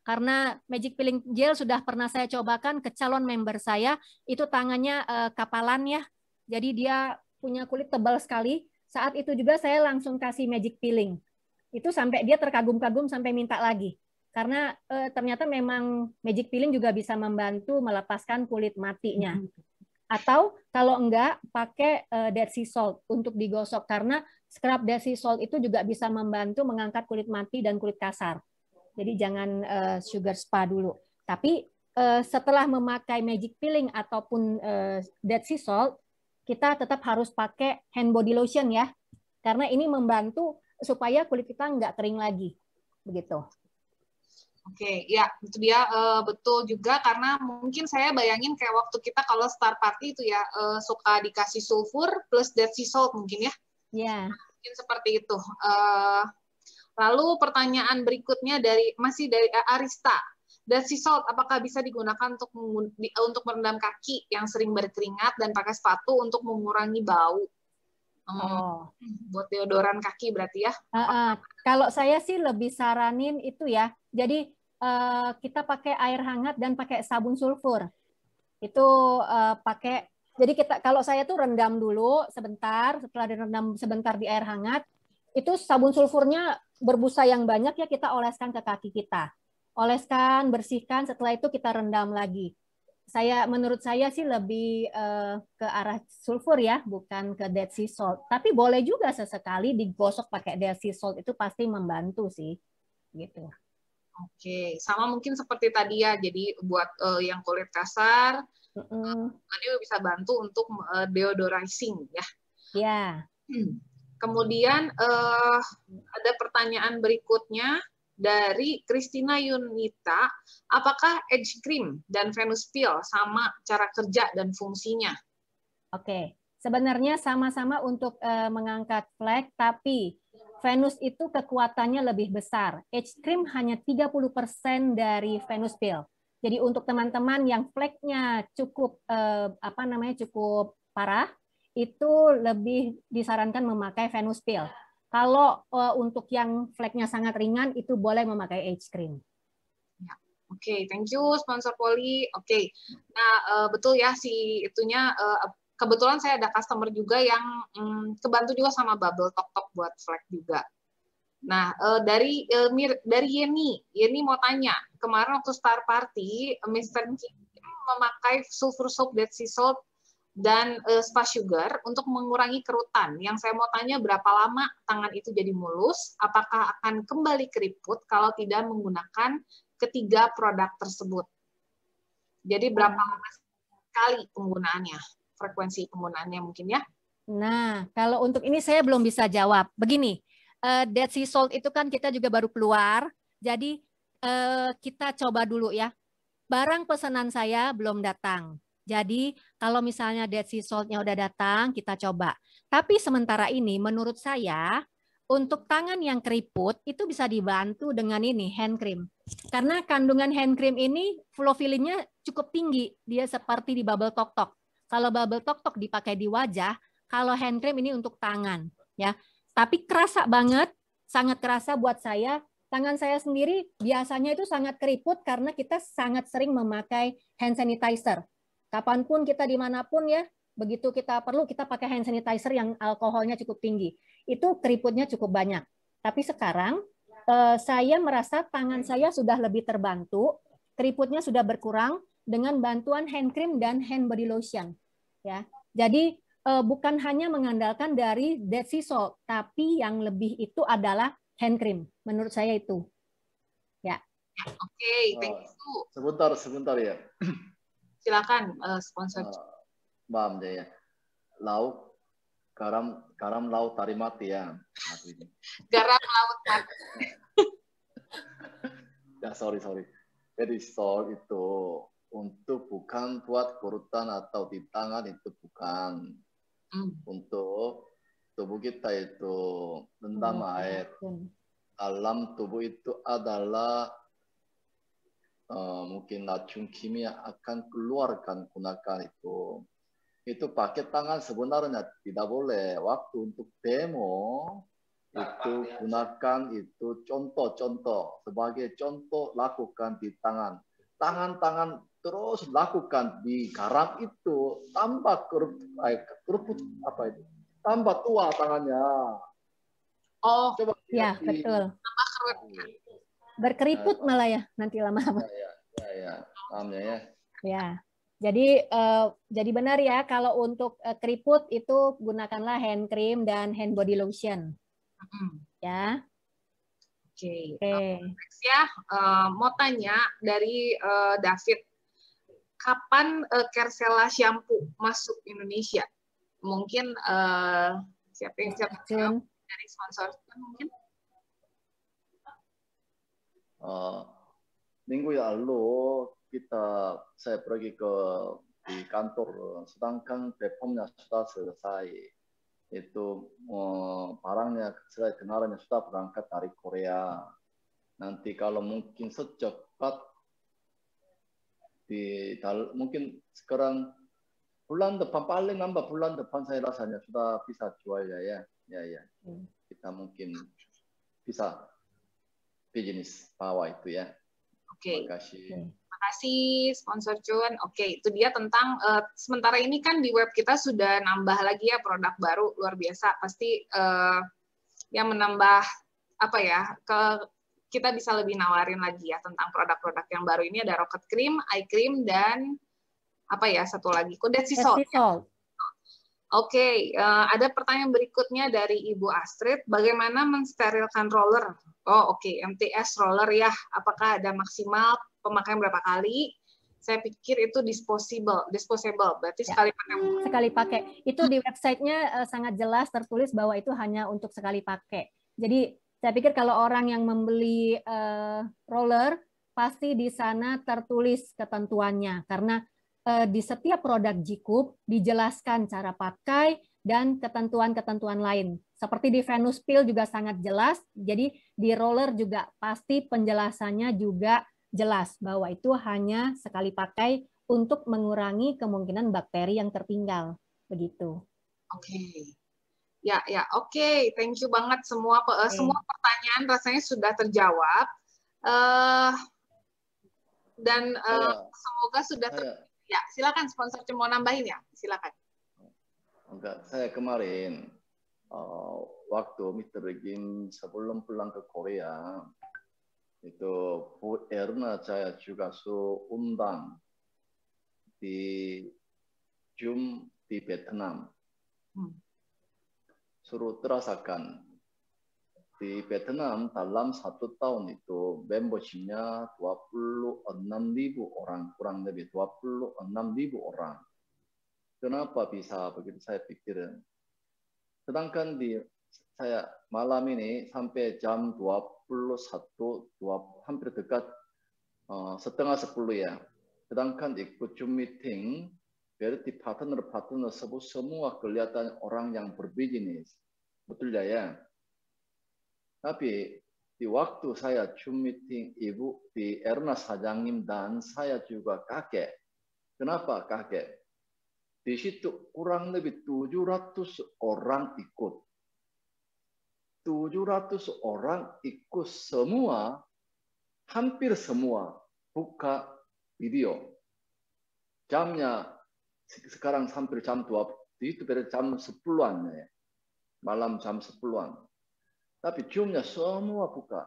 Karena Magic Peeling Gel sudah pernah saya cobakan ke calon member saya, itu tangannya kapalan ya. Jadi dia punya kulit tebal sekali. Saat itu juga saya langsung kasih Magic Peeling. Itu sampai dia terkagum-kagum sampai minta lagi. Karena ternyata memang Magic Peeling juga bisa membantu melepaskan kulit matinya. Atau kalau enggak pakai Dead Sea Salt untuk digosok, karena scrub Dead Sea Salt itu juga bisa membantu mengangkat kulit mati dan kulit kasar. Jadi jangan sugar spa dulu. Tapi setelah memakai Magic Peeling ataupun Dead Sea Salt, kita tetap harus pakai hand body lotion ya. Karena ini membantu supaya kulit kita enggak kering lagi. Begitu. Oke, ya itu dia, betul juga, karena mungkin saya bayangin kayak waktu kita kalau start party itu ya suka dikasih sulfur plus Dead Sea Salt mungkin ya. Ya. Mungkin seperti itu. Lalu pertanyaan berikutnya masih dari Arista. Dead Sea Salt apakah bisa digunakan untuk merendam kaki yang sering berkeringat dan pakai sepatu untuk mengurangi bau? Buat deodoran kaki berarti ya? Kalau saya sih lebih saranin itu ya. Jadi kita pakai air hangat dan pakai sabun sulfur. Itu pakai. Jadi kalau saya tuh rendam dulu sebentar. Setelah direndam sebentar di air hangat, itu sabun sulfurnya berbusa yang banyak ya, kita oleskan ke kaki kita. Oleskan, bersihkan. Setelah itu kita rendam lagi. Menurut saya sih lebih ke arah sulfur ya, bukan ke Dead Sea Salt. Tapi boleh juga sesekali digosok pakai Dead Sea Salt, itu pasti membantu sih, gitu. Oke, sama mungkin seperti tadi ya. Jadi buat yang kulit kasar, ini bisa bantu untuk deodorizing ya. Ya. Kemudian ada pertanyaan berikutnya dari Christina Yunita, apakah Age Cream dan Venus Peel sama cara kerja dan fungsinya? Oke, sebenarnya sama-sama untuk mengangkat flek, tapi Venus itu kekuatannya lebih besar. Age Cream hanya 30% dari Venus Peel. Jadi untuk teman-teman yang fleknya cukup cukup parah, itu lebih disarankan memakai Venus Peel. Kalau untuk yang fleknya sangat ringan, itu boleh memakai Age Cream. Ya. Oke, thank you sponsor Poli. Oke, nah betul ya itunya. Kebetulan saya ada customer juga yang kebantu juga sama Bubble Top buat flek juga. Nah, dari Yeni mau tanya, kemarin waktu start party, Mr. Kim memakai sulfur soap, Dead Sea Salt, dan Spa Sugar untuk mengurangi kerutan. Yang saya mau tanya, berapa lama tangan itu jadi mulus? Apakah akan kembali keriput kalau tidak menggunakan ketiga produk tersebut? Jadi berapa lama sekali penggunaannya? Frekuensi penggunaannya mungkin ya? Nah, kalau untuk ini saya belum bisa jawab. Begini, Dead Sea Salt itu kan kita juga baru keluar, jadi kita coba dulu ya. Barang pesanan saya belum datang. Jadi kalau misalnya Dead Sea Salt-nya udah datang, kita coba. Tapi sementara ini menurut saya untuk tangan yang keriput itu bisa dibantu dengan ini hand cream. Karena kandungan hand cream ini flow-filling-nya cukup tinggi. Dia seperti di Bubble Tok Tok. Kalau Bubble Tok Tok dipakai di wajah, kalau hand cream ini untuk tangan, ya. Tapi kerasa banget, sangat kerasa buat saya. Tangan saya sendiri biasanya itu sangat keriput karena kita sangat sering memakai hand sanitizer. Kapanpun kita dimanapun ya, begitu kita perlu kita pakai hand sanitizer yang alkoholnya cukup tinggi. Itu keriputnya cukup banyak. Tapi sekarang saya merasa tangan saya sudah lebih terbantu, keriputnya sudah berkurang dengan bantuan hand cream dan hand body lotion. Ya, jadi bukan hanya mengandalkan dari Dead Sea Salt, tapi yang lebih itu adalah hand cream. Menurut saya itu. Ya. Oke, thank you. Sebentar ya. Silakan sponsor. Maaf deh ya. Lauk, garam laut tari mati ya. Garam laut mati. Ya, sorry. Jadi salt itu untuk bukan buat kurutan atau di tangan itu bukan. Untuk tubuh kita itu rendam air. Dalam tubuh itu adalah mungkin racun kimia akan keluarkan gunakan itu. Itu pakai tangan sebenarnya tidak boleh. Waktu untuk demo itu gunakan itu contoh sebagai contoh lakukan di tangan. Tangan terus lakukan di garam itu tambah keruput apa itu? Tambah tua tangannya. Oh, coba ya betul. Tambah keruputnya. Berkeriput malah ya nanti lama-lama. Ya, pahamnya ya. Ya, jadi benar ya kalau untuk keriput itu gunakanlah hand cream dan hand body lotion. Ya. Oke. Next ya, mau tanya dari David, kapan Kersela shampoo masuk Indonesia? Mungkin siapa dari sponsor mungkin? Minggu lalu saya pergi di kantor, sedangkan BPOM-nya sudah selesai. Itu barangnya, kenalannya sudah berangkat dari Korea. Nanti kalau mungkin secepat mungkin sekarang bulan depan, paling lambat bulan depan saya rasanya sudah bisa jual ya. Kita mungkin bisa bisnis bawah itu ya. Oke. Terima kasih. Terima kasih sponsor Cuan. Oke, itu dia tentang sementara ini kan di web kita sudah nambah lagi ya produk baru luar biasa. Pasti yang menambah apa ya? Kita bisa lebih nawarin lagi ya tentang produk-produk yang baru ini. Ada Rocket Cream, Eye Cream, dan apa ya satu lagi? Dead Sea Salt. Oke, ada pertanyaan berikutnya dari Ibu Astrid. Bagaimana mensterilkan roller? Oh, oke, MTS roller ya. Apakah ada maksimal pemakaian berapa kali? Saya pikir itu disposable. Berarti ya, sekali pakai. Sekali pakai. Itu di websitenya sangat jelas tertulis bahwa itu hanya untuk sekali pakai. Jadi saya pikir kalau orang yang membeli roller pasti di sana tertulis ketentuannya karena di setiap produk Jikup dijelaskan cara pakai dan ketentuan-ketentuan lain. Seperti di Venus Peel juga sangat jelas, jadi di roller juga pasti penjelasannya juga jelas bahwa itu hanya sekali pakai untuk mengurangi kemungkinan bakteri yang tertinggal. Begitu. Oke. Ya, oke. Thank you banget semua pertanyaan rasanya sudah terjawab. Dan semoga sudah ya, silakan sponsor mau nambahin ya, silakan. Enggak, saya kemarin waktu Mr. Regin sebelum pulang ke Korea itu Bu Erna saya juga undang di Zoom di Vietnam. Suruh terasakan di Vietnam dalam 1 tahun itu membershipnya 26.000 orang, kurang lebih 26.000 orang. Kenapa bisa begitu? Saya pikir Sedangkan saya malam ini sampai jam 21, hampir dekat setengah 10 ya. Sedangkan ikut Zoom meeting, berarti partner-partner semua kelihatan orang yang berbisnis. Betul ya? Tapi di waktu saya Zoom meeting Ibu di Erna Sa장님 dan saya juga kaget. Kenapa kaget? Di situ kurang lebih 700 orang ikut. 700 orang ikut semua, hampir semua buka video. Jamnya sekarang hampir jam 2, itu berarti jam 10-an ya. Malam jam 10-an. Tapi Zoom-nya semua buka.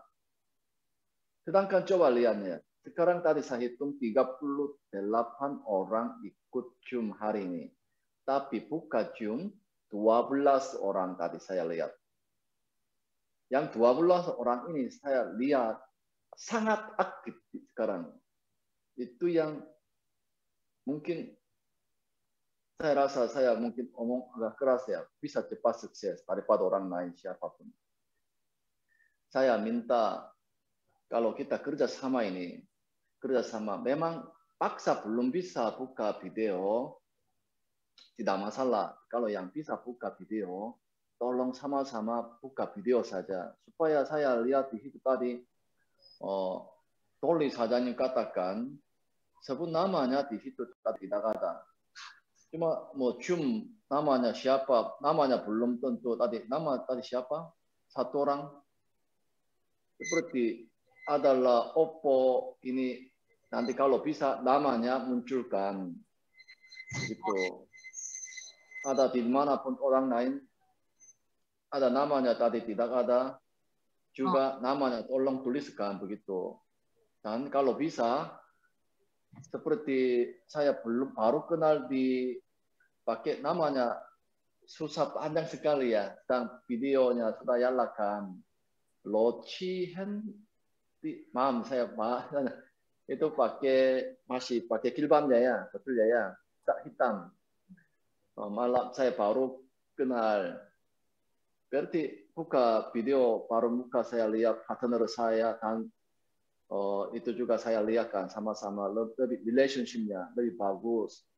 Sedangkan coba lihat ya. Sekarang tadi saya hitung 38 orang ikut Zoom hari ini. Tapi buka Zoom 12 orang tadi saya lihat. Yang 12 orang ini saya lihat sangat aktif sekarang. Itu yang mungkin saya rasa saya mungkin omong agak keras ya, bisa cepat sukses daripada orang lain siapapun. Saya minta kalau kita kerjasama ini, kerjasama memang paksa belum bisa buka video, tidak masalah. Kalau yang bisa buka video, tolong sama-sama buka video saja. Supaya saya lihat di situ tadi, Toli Sa장님 katakan, sebut namanya di situ tidak ada. Cuma mau Zoom namanya siapa, namanya belum tentu. Nama tadi siapa? Satu orang. Seperti adalah Oppo ini nanti kalau bisa namanya munculkan. Gitu. Ada di manapun orang lain, ada namanya tadi tidak ada, juga namanya tolong tuliskan begitu. Dan kalau bisa, seperti saya baru kenal di pakai namanya susah panjang sekali ya, dan videonya sudah nyalakan. Locihen, saya itu masih pakai kilbamnya ya, betul ya, tak hitam. Malam saya baru kenal. Berarti buka video baru muka saya lihat partner saya dan itu juga saya lihat kan sama-sama lebih relationship-nya lebih bagus.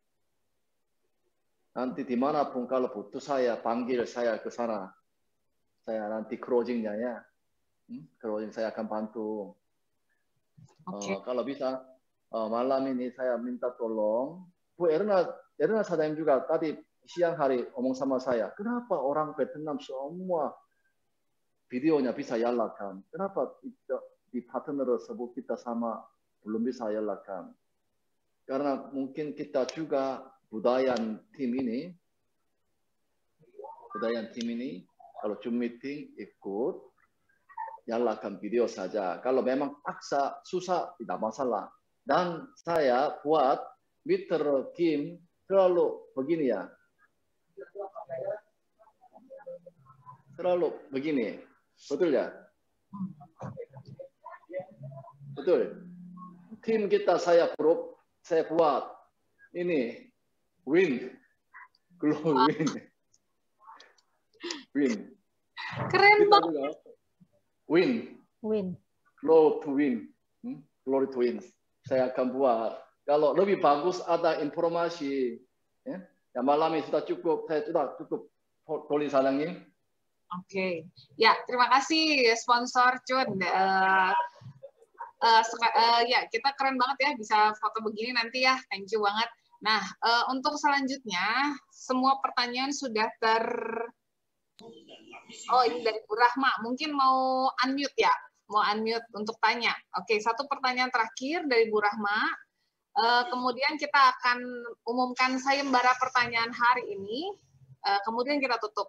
Nanti dimanapun kalau butuh saya panggil saya ke sana. Saya nanti closing-nya ya. Closing saya akan bantu. Okay. Kalau bisa malam ini saya minta tolong Bu Erna Sa장님 juga tadi siang hari ngomong sama saya, kenapa orang Vietnam semua videonya bisa nyalakan? Kenapa di partner tersebut kita sama belum bisa nyalakan? Karena mungkin kita juga budaya tim ini kalau Zoom meeting ikut nyalakan video saja. Kalau memang paksa susah tidak masalah. Dan saya buat meter Kim selalu begini ya. Selalu begini. Betul ya? Betul. Tim kita saya buat ini win. Glow win. Win. Keren banget. Win. Glow to win. Glory to win. Saya akan buat. Kalau lebih bagus ada informasi. Ya, yang malam ini sudah cukup. Saya sudah cukup. Toli Sa장님. Oke. Ya, terima kasih sponsor Chun. Ya, kita keren banget ya bisa foto begini nanti ya. Thank you banget. Nah, untuk selanjutnya semua pertanyaan sudah Oh, ini dari Bu Rahma. Mungkin mau unmute ya? Mau unmute untuk tanya. Oke, satu pertanyaan terakhir dari Bu Rahma. Kemudian kita akan umumkan sayembara pertanyaan hari ini. Kemudian kita tutup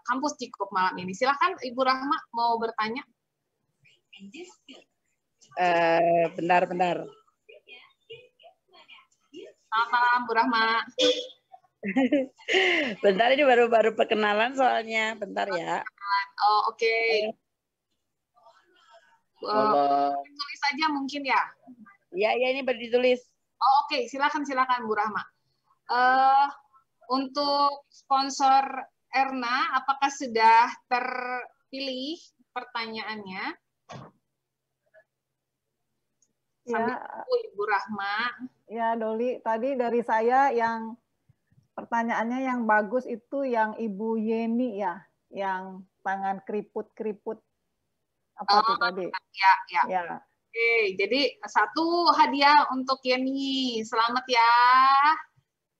kampus Cikup malam ini. Silakan Ibu Rahma mau bertanya. Bentar. Selamat malam Bu Rahma. Bentar, ini baru perkenalan soalnya. Bentar ya. Oh, oke. Tulis saja mungkin ya. Iya, ini baru ditulis. Oh, oke. Silakan Bu Rahma. Untuk sponsor Erna, apakah sudah terpilih pertanyaannya? Sambil tunggu Ibu Rahma. Ya, Doli, tadi dari saya yang pertanyaannya yang bagus itu yang Ibu Yeni ya, yang tangan keriput-keriput. Apa tuh tadi? Ya. Oke, jadi satu hadiah untuk Yeni. Selamat ya.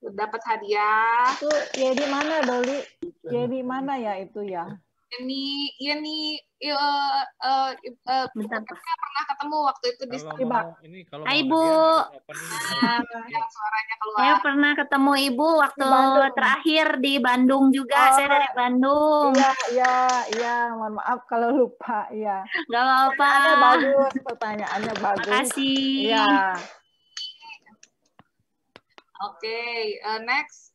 Dapat hadiah. Itu Yeni mana, Doli? Yeni mana ya itu ya? Yeni Bentar, pernah ketemu waktu itu di Hai Ibu. Suaranya keluar. Saya pernah ketemu Ibu waktu terakhir di Bandung juga. Saya dari Bandung. Iya. Mohon maaf kalau lupa. Iya. Gak apa-apa. Bagus, pertanyaannya bagus. Makasih. Iya. Oke, next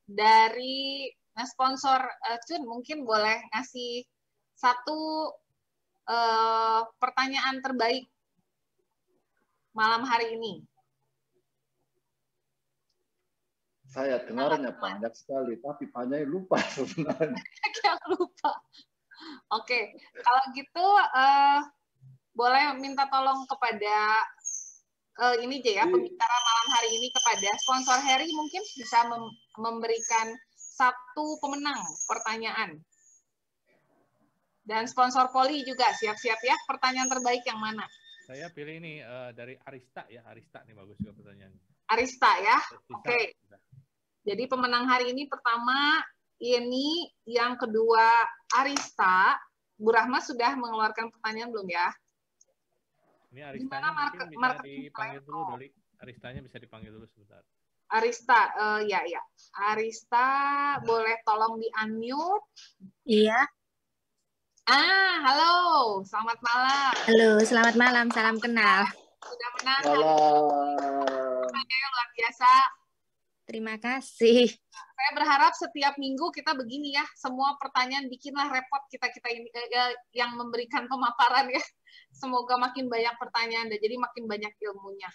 dari sponsor Cun mungkin boleh ngasih satu pertanyaan terbaik malam hari ini. Saya dengarnya banyak sekali, tapi banyak lupa sebenarnya. Yang lupa. Oke, kalau gitu boleh minta tolong kepada ini aja ya, pembicara malam hari ini kepada sponsor Harry mungkin bisa memberikan satu pemenang pertanyaan. Dan sponsor Poli juga siap-siap ya, pertanyaan terbaik yang mana? Saya pilih ini dari Arista ya, Arista nih bagus juga pertanyaannya. Arista ya, oke. Jadi pemenang hari ini pertama Yeni, yang kedua Arista. Bu Rahma sudah mengeluarkan pertanyaan belum ya? Ini Aristanya mungkin bisa dipanggil dulu, Doli. Aristanya bisa dipanggil dulu sebentar. Arista, ya. Arista, boleh tolong di-unmute? Iya. Halo, selamat malam. Halo, selamat malam, salam kenal. Sudah menang. Halo. Luar biasa. Terima kasih. Saya berharap setiap minggu kita begini ya, semua pertanyaan bikinlah repot kita ini yang memberikan pemaparan ya. Semoga makin banyak pertanyaan dan jadi makin banyak ilmunya.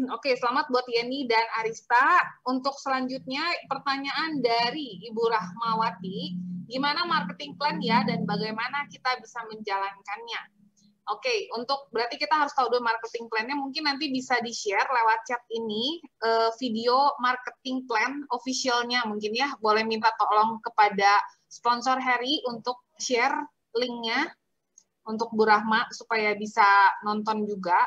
Oke, selamat buat Yeni dan Arista. Untuk selanjutnya pertanyaan dari Ibu Rahmawati, gimana marketing plan ya dan bagaimana kita bisa menjalankannya? Oke, untuk berarti kita harus tahu dulu marketing plan-nya, mungkin nanti bisa di-share lewat chat ini video marketing plan official-nya mungkin ya. Boleh minta tolong kepada sponsor Harry untuk share link-nya untuk Bu Rahma supaya bisa nonton juga.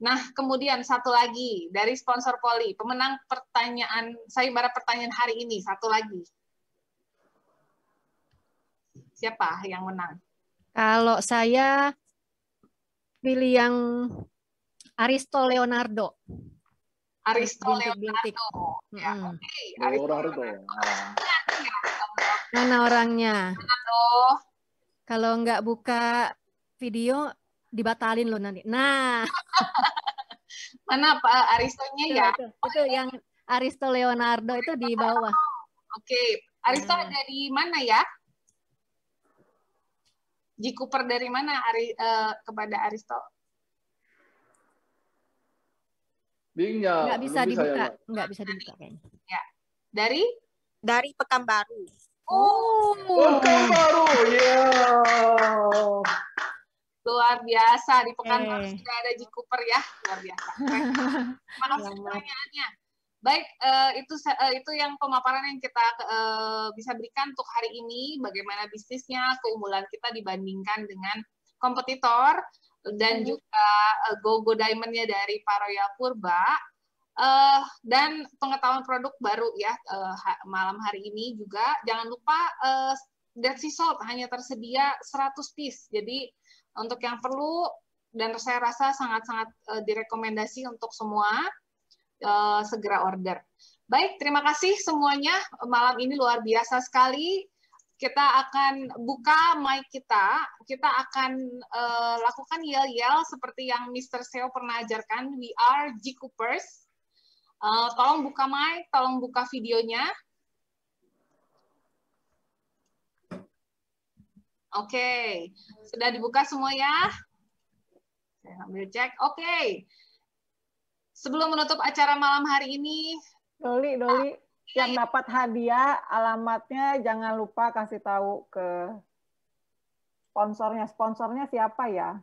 Nah, kemudian satu lagi dari sponsor Poli, pemenang pertanyaan sayembara pertanyaan hari ini, satu lagi. Siapa yang menang? Kalau saya pilih yang Aristo Leonardo. Aristo Bintik-bintik. Leonardo. Ya, oke. Leonardo. Mana orangnya? Leonardo. Kalau nggak buka video, dibatalin loh nanti. Nah. Mana Pak Aristonya ya? Itu yang Aristo Leonardo itu di bawah. Oke. Aristo ada di mana ya? G. Cooper dari mana kepada Aristo? Linknya Nggak bisa dibuka. Nggak bisa dibuka kayaknya. Ya. Dari? Dari Pekanbaru. Oh. Pekanbaru, ya. Luar biasa, di Pekanbaru sudah ada G. Cooper ya, luar biasa. Terima kasih pertanyaannya. Baik, itu yang pemaparan yang kita bisa berikan untuk hari ini, bagaimana bisnisnya, keunggulan kita dibandingkan dengan kompetitor, dan juga Go Diamond-nya dari Pak Royal Purba, dan pengetahuan produk baru ya malam hari ini juga. Jangan lupa Dead Sea Salt hanya tersedia 100 piece, jadi untuk yang perlu, dan saya rasa sangat-sangat direkomendasi untuk semua, segera order. Baik, terima kasih semuanya. Malam ini luar biasa sekali. Kita akan buka mic kita. Kita akan lakukan yel-yel seperti yang Mr. Seo pernah ajarkan. We are G. Coopers. Tolong buka mic, tolong buka videonya. Oke, sudah dibuka semua ya? Saya ambil cek. Oke. Sebelum menutup acara malam hari ini, Doli. yang dapat hadiah, alamatnya jangan lupa kasih tahu ke sponsornya. Sponsornya siapa ya?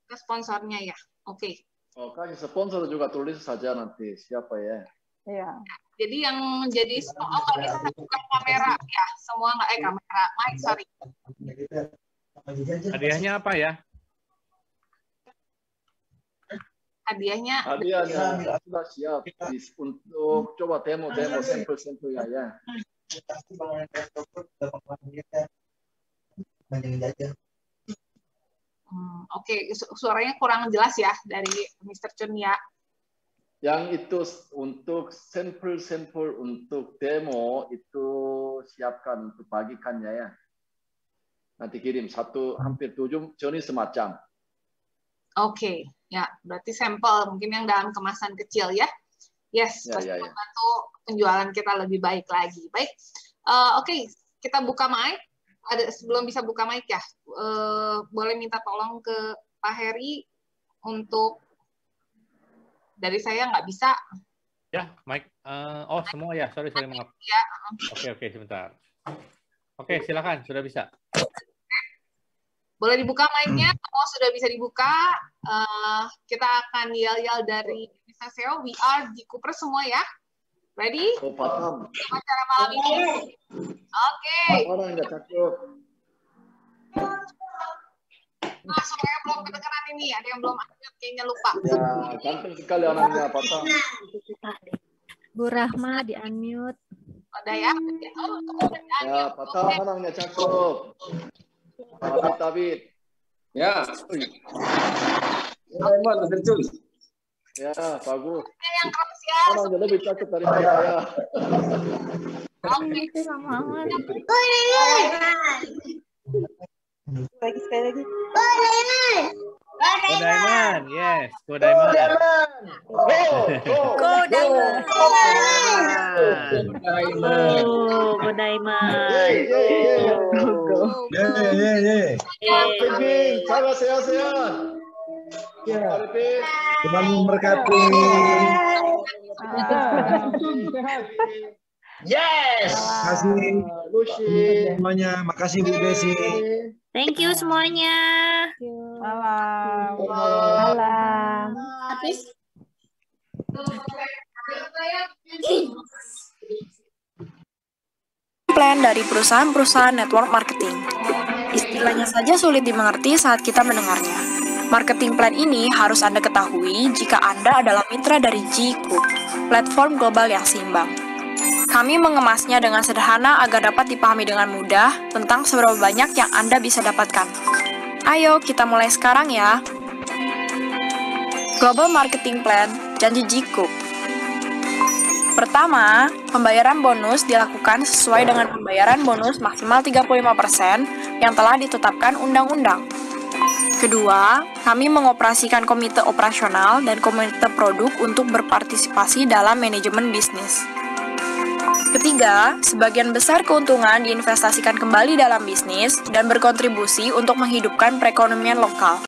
Ke sponsornya ya. Oke. Oh, kasih sponsor juga tulis saja nanti siapa ya. Iya. Jadi yang menjadi nggak bisa buka kamera ya, semua nggak kamera, mic sorry. Hadiahnya apa ya? Hadiahnya sudah siap untuk coba demo sampel ya. Oke, suaranya kurang jelas ya dari Mr. Chun ya. Yang itu untuk sampel untuk demo itu siapkan untuk bagikannya ya. Nanti kirim hampir 7 jenis semacam. Oke, ya berarti sampel mungkin yang dalam kemasan kecil ya. Yes, pasti membantu penjualan kita lebih baik lagi. Baik, oke, kita buka mic. Sebelum bisa buka mic ya, boleh minta tolong ke Pak Heri untuk dari saya nggak bisa. Ya, mic. Oh, semua ya. Sorry maaf. Ya. Oke, sebentar. Oke, silakan. Sudah bisa. Boleh dibuka mic-nya. Oh, sudah bisa dibuka. Kita akan yel-yel dari Mr. SEO. We are di Cooper semua ya. Ready? Oh, paham. Acara malam ini. Oke. Orang nggak cakep. Nah, suaranya belum kedengeran ini. Ada yang belum unmute, kayaknya lupa. Ya, ganteng sekali orangnya, Patah. Bu Rahma di unmute. Ada ya? Ya, Patah orangnya cakep. Tabit. Ya. Ya, bagus. Yang keras ya. Orangnya lebih cakep daripada saya. Oke. Lagi sekali lagi. Go Diamond, yes. Go Diamond. Go Diamond. Go Diamond. Sahabat sehat-sehat. Tuhan memberkati. Yes. Makasih semuanya. Makasih Bu Desi. Thank you semuanya. Malam. Habis. Plan dari perusahaan-perusahaan network marketing. Istilahnya saja sulit dimengerti saat kita mendengarnya. Marketing plan ini harus Anda ketahui jika Anda adalah mitra dari G-Group, platform global yang seimbang. Kami mengemasnya dengan sederhana agar dapat dipahami dengan mudah tentang seberapa banyak yang Anda bisa dapatkan. Ayo, kita mulai sekarang ya. Global Marketing Plan, janji G-Group. Pertama, pembayaran bonus dilakukan sesuai dengan pembayaran bonus maksimal 35% yang telah ditetapkan undang-undang. Kedua, kami mengoperasikan komite operasional dan komite produk untuk berpartisipasi dalam manajemen bisnis. Ketiga, sebagian besar keuntungan diinvestasikan kembali dalam bisnis dan berkontribusi untuk menghidupkan perekonomian lokal.